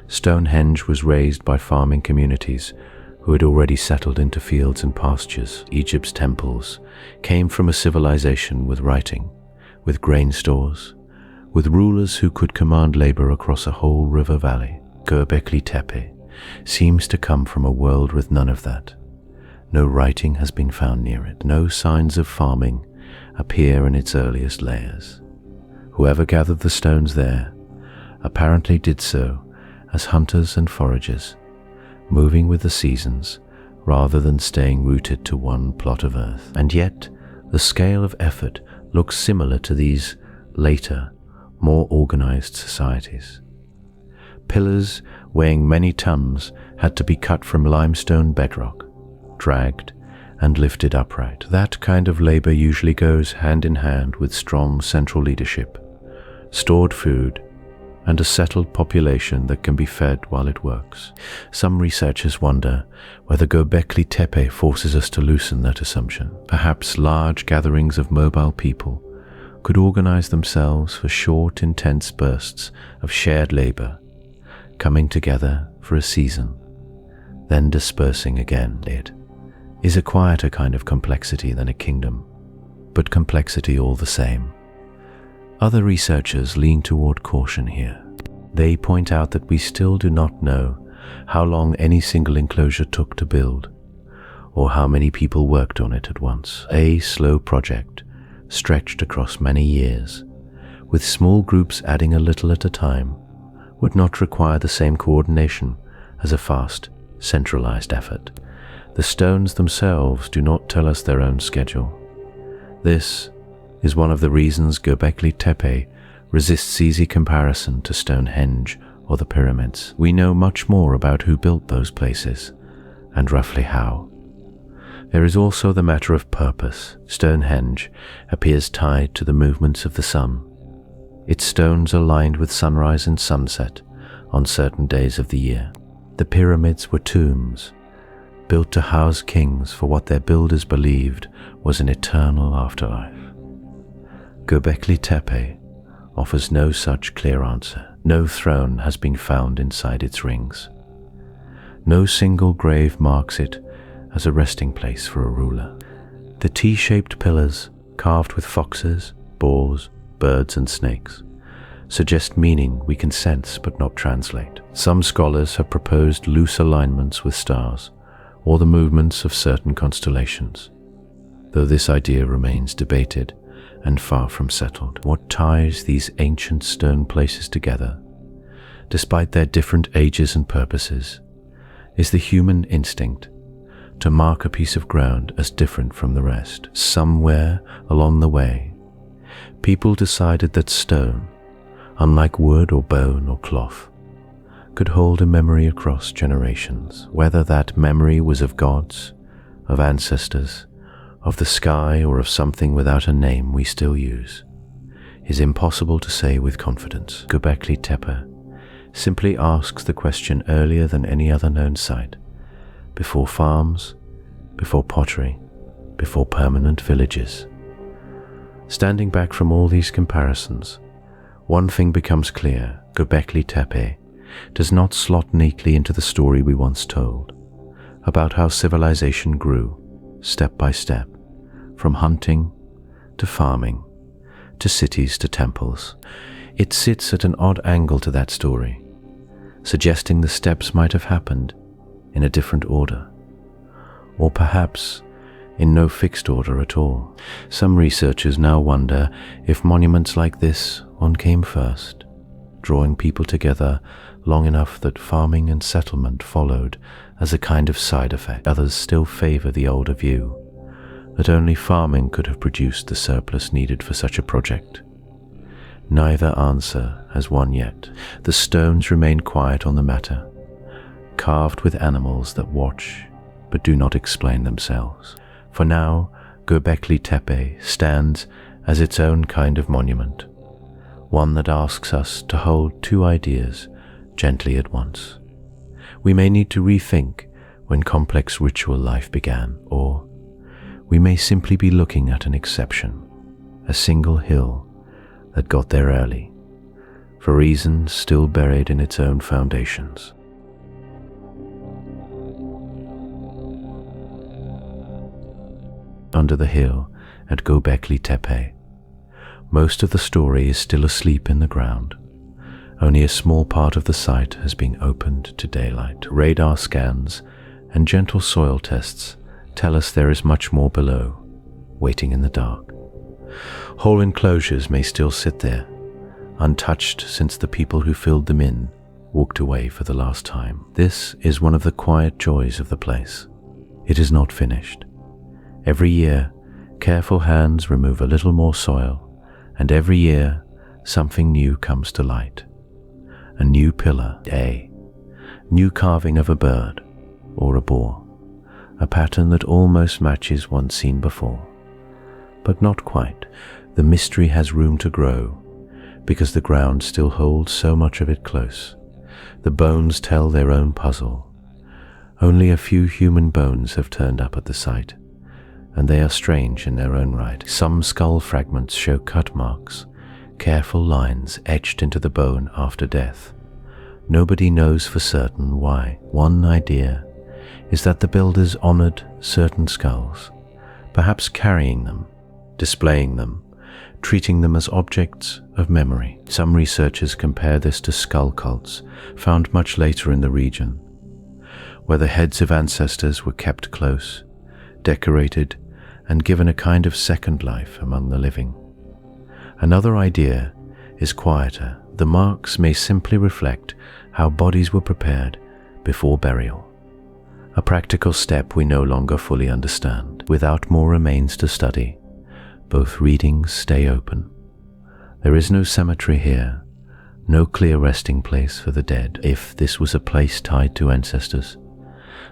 Stonehenge was raised by farming communities who had already settled into fields and pastures. Egypt's temples came from a civilization with writing, with grain stores, with rulers who could command labor across a whole river valley. Göbekli Tepe seems to come from a world with none of that. No writing has been found near it. No signs of farming appear in its earliest layers. Whoever gathered the stones there apparently did so as hunters and foragers, moving with the seasons rather than staying rooted to one plot of earth. And yet, the scale of effort looks similar to these later, more organized societies. Pillars weighing many tons had to be cut from limestone bedrock, dragged and lifted upright. That kind of labor usually goes hand in hand with strong central leadership, stored food, and a settled population that can be fed while it works. Some researchers wonder whether Göbekli Tepe forces us to loosen that assumption. Perhaps large gatherings of mobile people could organize themselves for short, intense bursts of shared labor, coming together for a season, then dispersing again. It is a quieter kind of complexity than a kingdom, but complexity all the same. Other researchers lean toward caution here. They point out that we still do not know how long any single enclosure took to build, or how many people worked on it at once. A slow project stretched across many years, with small groups adding a little at a time, would not require the same coordination as a fast, centralized effort. The stones themselves do not tell us their own schedule. This is one of the reasons Göbekli Tepe resists easy comparison to Stonehenge or the pyramids. We know much more about who built those places and roughly how. There is also the matter of purpose. Stonehenge appears tied to the movements of the sun. Its stones are lined with sunrise and sunset on certain days of the year. The pyramids were tombs, built to house kings for what their builders believed was an eternal afterlife. Göbekli Tepe offers no such clear answer. No throne has been found inside its rings. No single grave marks it as a resting place for a ruler. The T-shaped pillars, carved with foxes, boars, birds and snakes, suggest meaning we can sense but not translate. Some scholars have proposed loose alignments with stars or the movements of certain constellations, though this idea remains debated and far from settled. What ties these ancient stone places together, despite their different ages and purposes, is the human instinct to mark a piece of ground as different from the rest. Somewhere along the way, people decided that stone, unlike wood or bone or cloth, could hold a memory across generations. Whether that memory was of gods, of ancestors, of the sky, or of something without a name we still use, is impossible to say with confidence. Göbekli Tepe simply asks the question earlier than any other known site, before farms, before pottery, before permanent villages. Standing back from all these comparisons, one thing becomes clear: Göbekli Tepe does not slot neatly into the story we once told, about how civilization grew, step by step, from hunting to farming, to cities to temples. It sits at an odd angle to that story, suggesting the steps might have happened in a different order, or perhaps in no fixed order at all. Some researchers now wonder if monuments like this one came first, drawing people together long enough that farming and settlement followed as a kind of side effect. Others still favor the older view that only farming could have produced the surplus needed for such a project. Neither answer has won yet. The stones remain quiet on the matter, carved with animals that watch but do not explain themselves. For now, Göbekli Tepe stands as its own kind of monument, one that asks us to hold two ideas gently at once. We may need to rethink when complex ritual life began, or we may simply be looking at an exception, a single hill that got there early, for reasons still buried in its own foundations. Under the hill at Göbekli Tepe, most of the story is still asleep in the ground. Only a small part of the site has been opened to daylight. Radar scans and gentle soil tests tell us there is much more below, waiting in the dark. Whole enclosures may still sit there, untouched since the people who filled them in walked away for the last time. This is one of the quiet joys of the place. It is not finished. Every year, careful hands remove a little more soil, and every year, something new comes to light. A new pillar, a new carving of a bird or a boar, a pattern that almost matches one seen before. But not quite. The mystery has room to grow, because the ground still holds so much of it close. The bones tell their own puzzle. Only a few human bones have turned up at the site, and they are strange in their own right. Some skull fragments show cut marks, careful lines etched into the bone after death. Nobody knows for certain why. One idea is that the builders honored certain skulls, perhaps carrying them, displaying them, treating them as objects of memory. Some researchers compare this to skull cults found much later in the region, where the heads of ancestors were kept close, decorated, and given a kind of second life among the living. Another idea is quieter. The marks may simply reflect how bodies were prepared before burial, a practical step we no longer fully understand. Without more remains to study, both readings stay open. There is no cemetery here, no clear resting place for the dead. If this was a place tied to ancestors,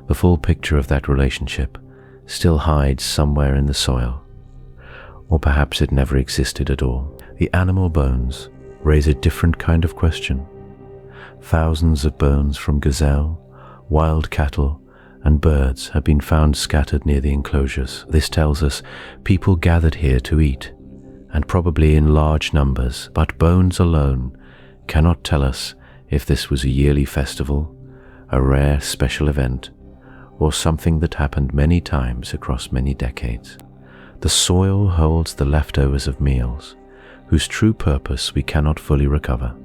the full picture of that relationship still hides somewhere in the soil, or perhaps it never existed at all. The animal bones raise a different kind of question. Thousands of bones from gazelle, wild cattle, and birds have been found scattered near the enclosures. This tells us people gathered here to eat, and probably in large numbers, but bones alone cannot tell us if this was a yearly festival, a rare special event, or something that happened many times across many decades. The soil holds the leftovers of meals, whose true purpose we cannot fully recover.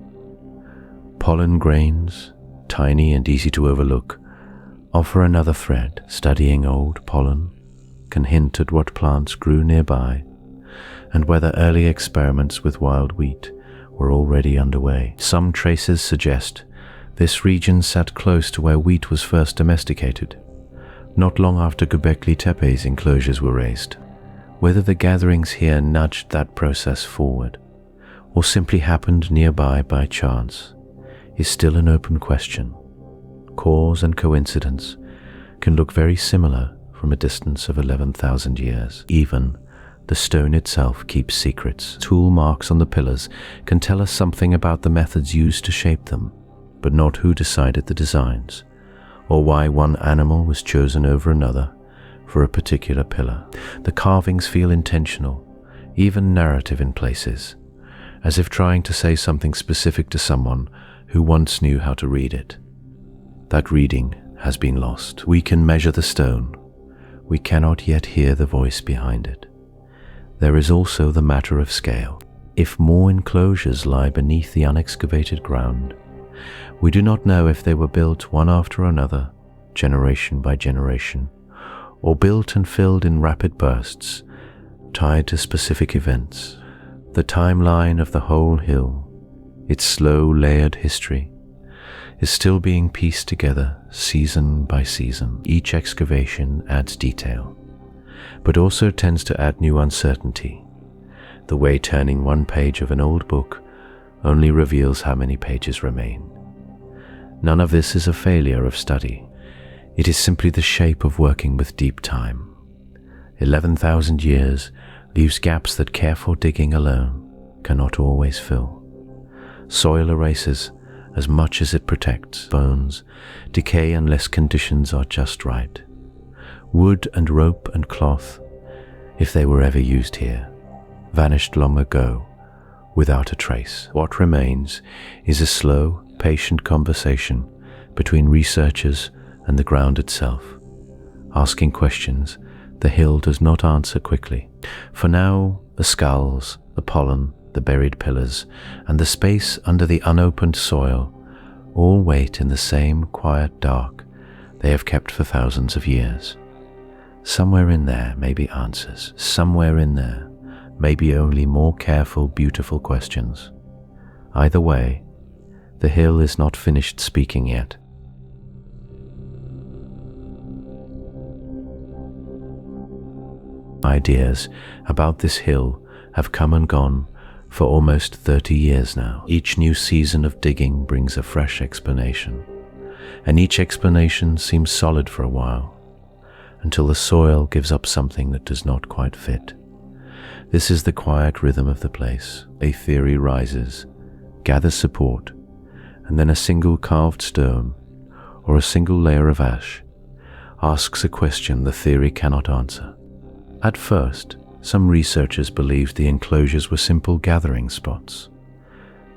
Pollen grains, tiny and easy to overlook, offer another thread. Studying old pollen can hint at what plants grew nearby and whether early experiments with wild wheat were already underway. Some traces suggest this region sat close to where wheat was first domesticated, not long after Göbekli Tepe's enclosures were raised. Whether the gatherings here nudged that process forward or simply happened nearby by chance is still an open question. Cause and coincidence can look very similar from a distance of 11,000 years. Even the stone itself keeps secrets. Tool marks on the pillars can tell us something about the methods used to shape them, but not who decided the designs, or why one animal was chosen over another for a particular pillar. The carvings feel intentional, even narrative in places, as if trying to say something specific to someone who once knew how to read it. That reading has been lost. We can measure the stone. We cannot yet hear the voice behind it. There is also the matter of scale. If more enclosures lie beneath the unexcavated ground, we do not know if they were built one after another, generation by generation, or built and filled in rapid bursts, tied to specific events. The timeline of the whole hill, its slow layered history, is still being pieced together season by season. Each excavation adds detail, but also tends to add new uncertainty. The way turning one page of an old book only reveals how many pages remain. None of this is a failure of study. It is simply the shape of working with deep time. 11,000 years leaves gaps that careful digging alone cannot always fill. Soil erases as much as it protects. Bones decay unless conditions are just right. Wood and rope and cloth, if they were ever used here, vanished long ago without a trace. What remains is a slow, patient conversation between researchers and the ground itself, asking questions the hill does not answer quickly. For now, the skulls, the pollen, the buried pillars, and the space under the unopened soil all wait in the same quiet dark they have kept for thousands of years. Somewhere in there may be answers. Somewhere in there may be only more careful, beautiful questions. Either way, the hill is not finished speaking yet. Ideas about this hill have come and gone for almost 30 years now. Each new season of digging brings a fresh explanation, and each explanation seems solid for a while, until the soil gives up something that does not quite fit. This is the quiet rhythm of the place. A theory rises, gathers support, and then a single carved stone or a single layer of ash asks a question the theory cannot answer. At first, some researchers believed the enclosures were simple gathering spots,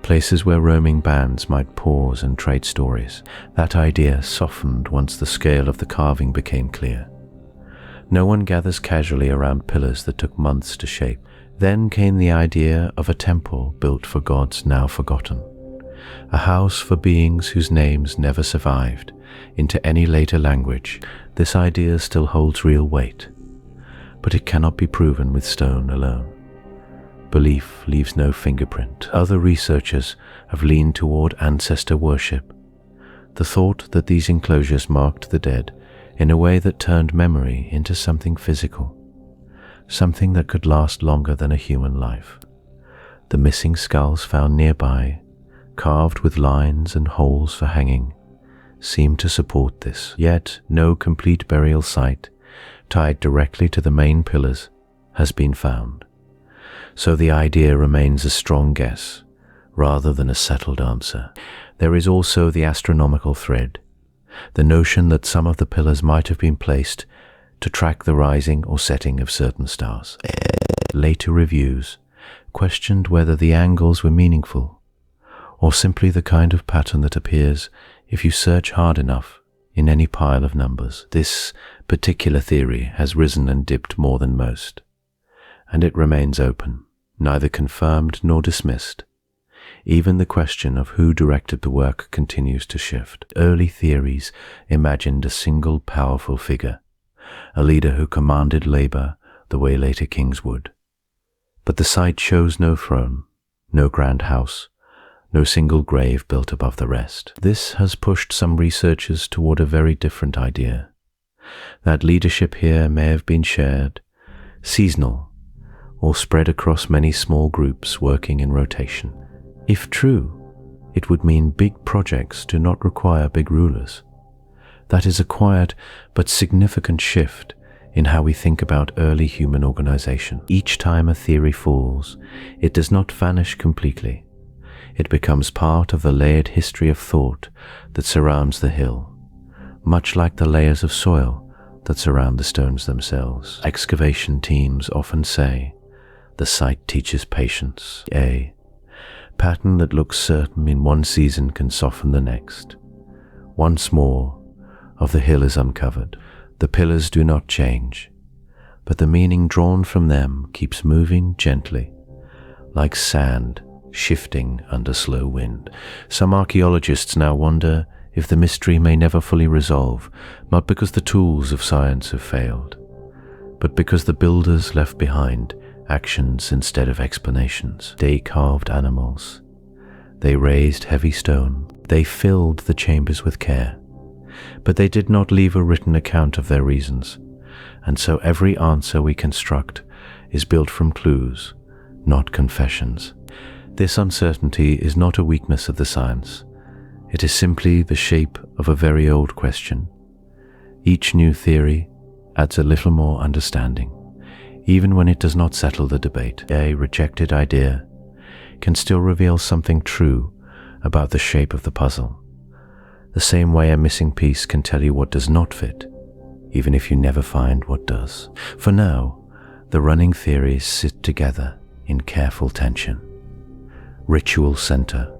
places where roaming bands might pause and trade stories. That idea softened once the scale of the carving became clear. No one gathers casually around pillars that took months to shape. Then came the idea of a temple built for gods now forgotten, a house for beings whose names never survived into any later language. This idea still holds real weight, but it cannot be proven with stone alone. Belief leaves no fingerprint. Other researchers have leaned toward ancestor worship, the thought that these enclosures marked the dead in a way that turned memory into something physical, something that could last longer than a human life. The missing skulls found nearby, carved with lines and holes for hanging, seem to support this. Yet no complete burial site tied directly to the main pillars has been found. So the idea remains a strong guess rather than a settled answer. There is also the astronomical thread, the notion that some of the pillars might have been placed to track the rising or setting of certain stars. Later reviews questioned whether the angles were meaningful, or simply the kind of pattern that appears if you search hard enough in any pile of numbers. This particular theory has risen and dipped more than most, and it remains open. neither confirmed nor dismissed. Even the question of who directed the work continues to shift. Early theories imagined a single powerful figure, a leader who commanded labor the way later kings would. But the site shows no throne, no grand house, no single grave built above the rest. This has pushed some researchers toward a very different idea. That leadership here may have been shared, seasonal, or spread across many small groups working in rotation. If true, it would mean big projects do not require big rulers. That is a quiet but significant shift in how we think about early human organization. Each time a theory falls, it does not vanish completely. It becomes part of the layered history of thought that surrounds the hill, much like the layers of soil that surround the stones themselves. Excavation teams often say, the site teaches patience. A pattern that looks certain in one season can soften the next. Once more of the hill is uncovered. The pillars do not change, but the meaning drawn from them keeps moving gently, like sand shifting under slow wind. Some archaeologists now wonder if the mystery may never fully resolve, not because the tools of science have failed, but because the builders left behind actions instead of explanations. They carved animals. They raised heavy stone. They filled the chambers with care. But they did not leave a written account of their reasons, and so every answer we construct is built from clues, not confessions. This uncertainty is not a weakness of the science. It is simply the shape of a very old question. Each new theory adds a little more understanding, even when it does not settle the debate. A rejected idea can still reveal something true about the shape of the puzzle. The same way a missing piece can tell you what does not fit, even if you never find what does. For now, the running theories sit together in careful tension. Ritual center,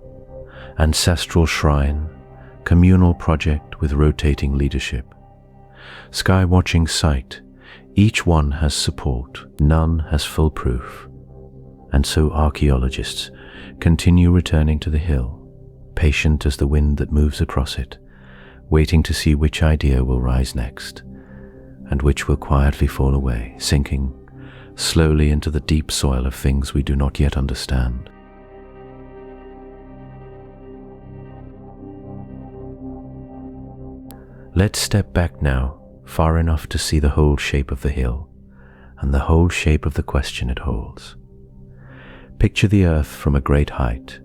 ancestral shrine, communal project with rotating leadership. Sky-watching site, each one has support, none has full proof. And so archaeologists continue returning to the hill, patient as the wind that moves across it, waiting to see which idea will rise next, and which will quietly fall away, sinking slowly into the deep soil of things we do not yet understand. Let's step back now, far enough to see the whole shape of the hill, and the whole shape of the question it holds. Picture the earth from a great height,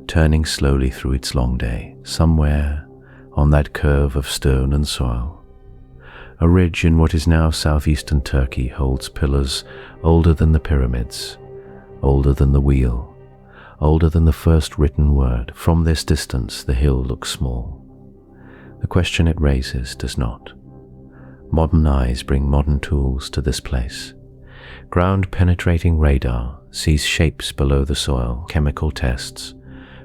turning slowly through its long day. Somewhere on that curve of stone and soil, a ridge in what is now southeastern Turkey holds pillars older than the pyramids, older than the wheel, older than the first written word. From this distance, the hill looks small. The question it raises does not. Modern eyes bring modern tools to this place. Ground-penetrating radar sees shapes below the soil. Chemical tests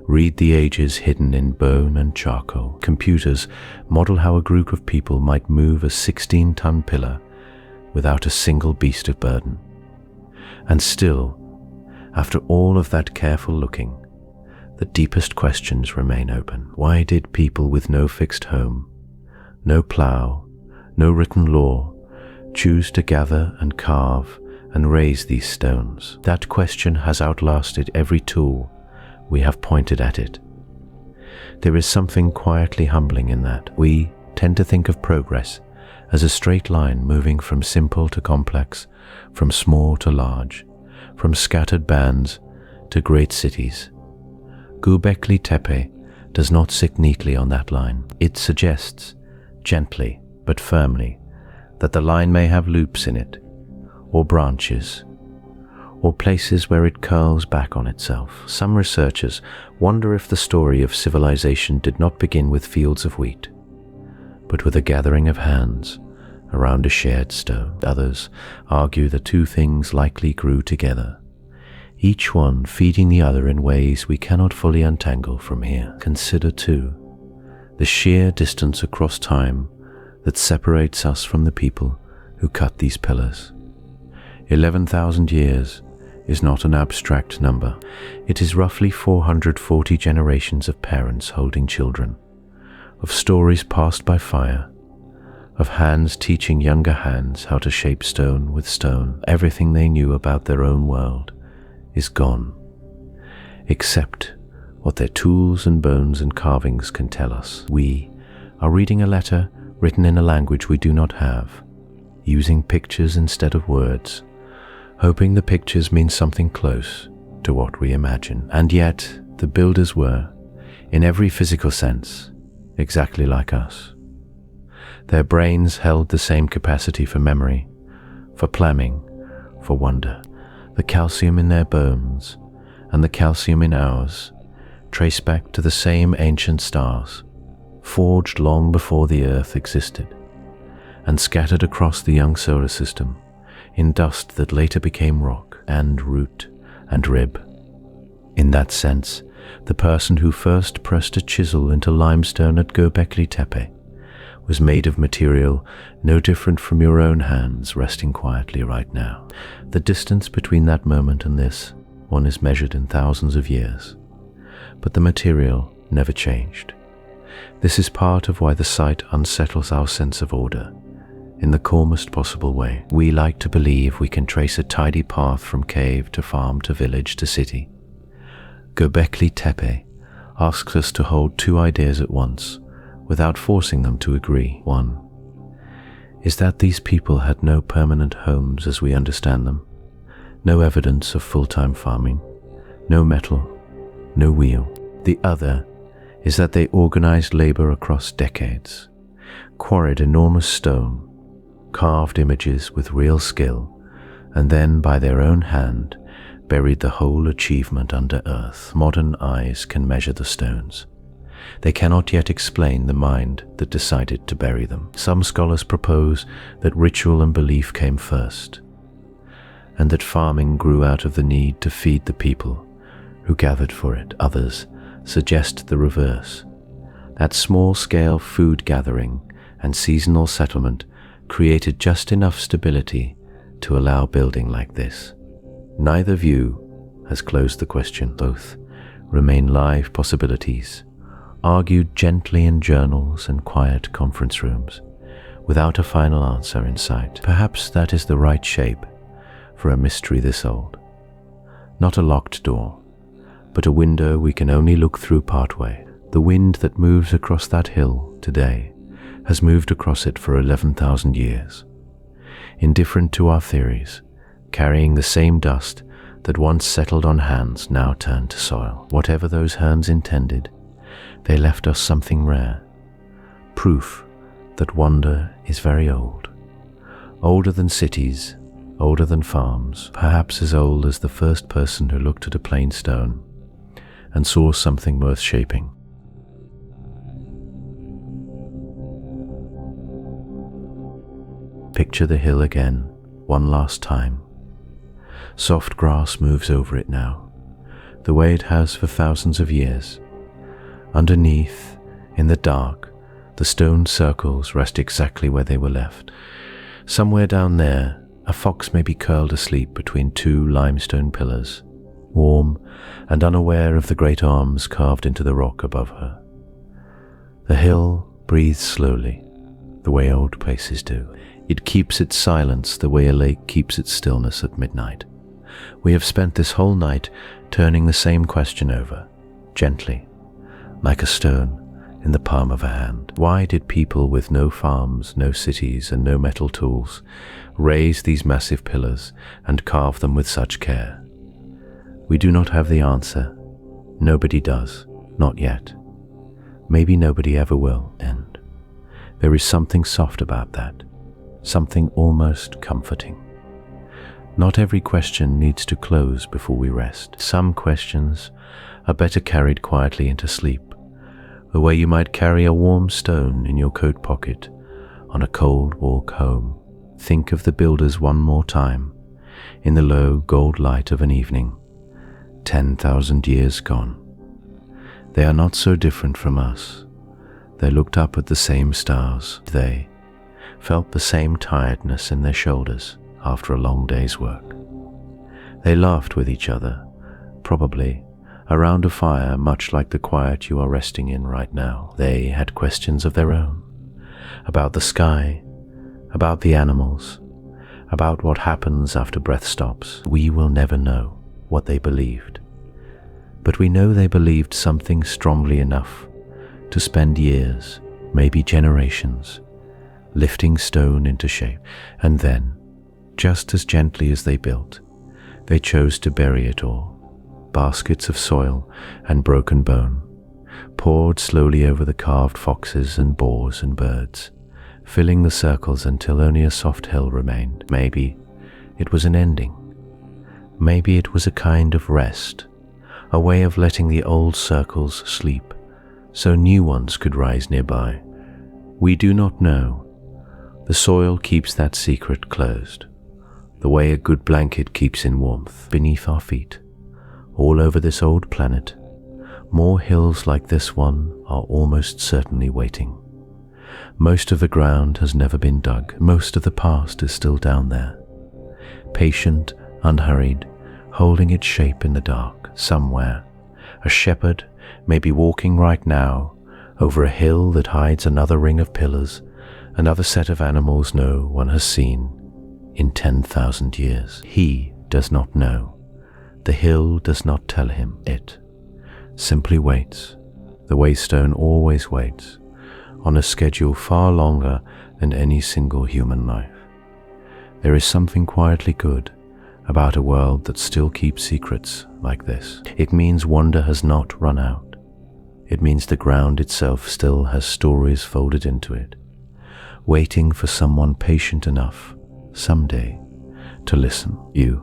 read the ages hidden in bone and charcoal. Computers model how a group of people might move a 16-ton pillar without a single beast of burden. And still, after all of that careful looking, the deepest questions remain open. Why did people with no fixed home, no plow, no written law, choose to gather and carve and raise these stones? That question has outlasted every tool we have pointed at it. There is something quietly humbling in that. We tend to think of progress as a straight line moving from simple to complex, from small to large, from scattered bands to great cities. Göbekli Tepe does not sit neatly on that line. It suggests, gently but firmly, that the line may have loops in it, or branches, or places where it curls back on itself. Some researchers wonder if the story of civilization did not begin with fields of wheat, but with a gathering of hands around a shared stone. Others argue the two things likely grew together, each one feeding the other in ways we cannot fully untangle from here. Consider, too, the sheer distance across time that separates us from the people who cut these pillars. 11,000 years is not an abstract number. It is roughly 440 generations of parents holding children, of stories passed by fire, of hands teaching younger hands how to shape stone with stone. Everything they knew about their own world is gone, except what their tools and bones and carvings can tell us. We are reading a letter written in a language we do not have, using pictures instead of words, hoping the pictures mean something close to what we imagine. And yet, the builders were, in every physical sense, exactly like us. Their brains held the same capacity for memory, for planning, for wonder. The calcium in their bones and the calcium in ours trace back to the same ancient stars, forged long before the Earth existed, and scattered across the young solar system in dust that later became rock and root and rib. In that sense, the person who first pressed a chisel into limestone at Göbekli Tepe was made of material no different from your own hands resting quietly right now. The distance between that moment and this one is measured in thousands of years, but the material never changed. This is part of why the site unsettles our sense of order in the calmest possible way. We like to believe we can trace a tidy path from cave to farm to village to city. Göbekli Tepe asks us to hold two ideas at once without forcing them to agree. One is that these people had no permanent homes as we understand them, no evidence of full-time farming, no metal, no wheel. The other is that they organized labor across decades, quarried enormous stone, carved images with real skill, and then by their own hand buried the whole achievement under earth. Modern eyes can measure the stones. They cannot yet explain the mind that decided to bury them. Some scholars propose that ritual and belief came first, and that farming grew out of the need to feed the people who gathered for it. Others suggest the reverse, that small-scale food gathering and seasonal settlement created just enough stability to allow building like this. Neither view has closed the question. Both remain live possibilities, argued gently in journals and quiet conference rooms, without a final answer in sight. Perhaps that is the right shape for a mystery this old. Not a locked door, but a window we can only look through partway. The wind that moves across that hill today has moved across it for 11,000 years, indifferent to our theories, carrying the same dust that once settled on hands now turned to soil. Whatever those hands intended, they left us something rare, proof that wonder is very old, older than cities, older than farms, perhaps as old as the first person who looked at a plain stone and saw something worth shaping. Picture the hill again, one last time. Soft grass moves over it now, the way it has for thousands of years. Underneath, in the dark, the stone circles rest exactly where they were left. Somewhere down there, a fox may be curled asleep between two limestone pillars, warm and unaware of the great arms carved into the rock above her. The hill breathes slowly, the way old places do. It keeps its silence the way a lake keeps its stillness at midnight. We have spent this whole night turning the same question over, gently, like a stone in the palm of a hand. Why did people with no farms, no cities, and no metal tools raise these massive pillars and carve them with such care? We do not have the answer. Nobody does, not yet. Maybe nobody ever will. And there is something soft about that, something almost comforting. Not every question needs to close before we rest. Some questions are better carried quietly into sleep, the way you might carry a warm stone in your coat pocket on a cold walk home. Think of the builders one more time, in the low gold light of an evening, 10,000 years gone. They are not so different from us. They looked up at the same stars. They felt the same tiredness in their shoulders after a long day's work. They laughed with each other, probably around a fire much like the quiet you are resting in right now. They had questions of their own, about the sky, about the animals, about what happens after breath stops. We will never know what they believed, but we know they believed something strongly enough to spend years, maybe generations, lifting stone into shape. And then, just as gently as they built, they chose to bury it all. Baskets of soil and broken bone poured slowly over the carved foxes and boars and birds, filling the circles until only a soft hill remained. Maybe it was an ending. Maybe it was a kind of rest, a way of letting the old circles sleep so new ones could rise nearby. We do not know. The soil keeps that secret closed, the way a good blanket keeps in warmth. Beneath our feet, all over this old planet, more hills like this one are almost certainly waiting. Most of the ground has never been dug. Most of the past is still down there, patient, unhurried, holding its shape in the dark. Somewhere, a shepherd may be walking right now over a hill that hides another ring of pillars, another set of animals no one has seen in 10,000 years. He does not know. The hill does not tell him. It simply waits, the way stone always waits, on a schedule far longer than any single human life. There is something quietly good about a world that still keeps secrets like this. It means wonder has not run out. It means the ground itself still has stories folded into it, waiting for someone patient enough someday to listen. You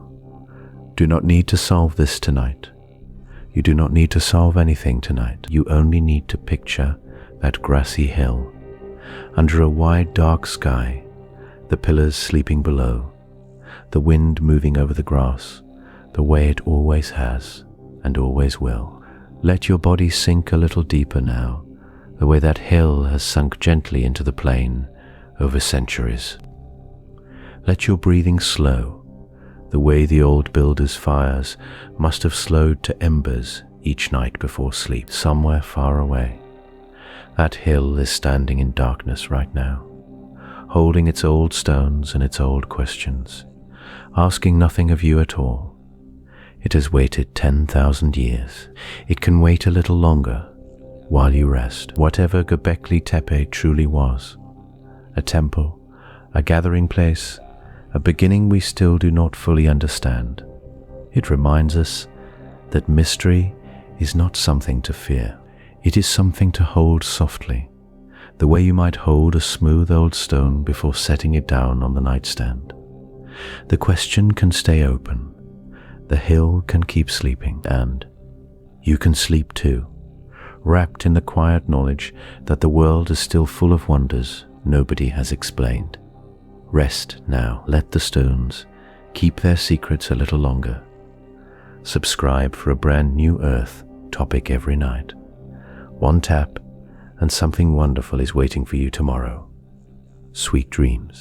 do not need to solve this tonight. You do not need to solve anything tonight. You only need to picture that grassy hill, under a wide dark sky, the pillars sleeping below, the wind moving over the grass, the way it always has and always will. Let your body sink a little deeper now, the way that hill has sunk gently into the plain over centuries. Let your breathing slow, the way the old builders' fires must have slowed to embers each night before sleep. Somewhere far away, that hill is standing in darkness right now, holding its old stones and its old questions, asking nothing of you at all. It has waited 10,000 years. It can wait a little longer while you rest. Whatever Göbekli Tepe truly was, a temple, a gathering place, a beginning we still do not fully understand, it reminds us that mystery is not something to fear. It is something to hold softly, the way you might hold a smooth old stone before setting it down on the nightstand. The question can stay open, the hill can keep sleeping, and you can sleep too, wrapped in the quiet knowledge that the world is still full of wonders nobody has explained. Rest now. Let the stones keep their secrets a little longer. Subscribe for a brand new Earth topic every night. One tap and something wonderful is waiting for you tomorrow. Sweet dreams.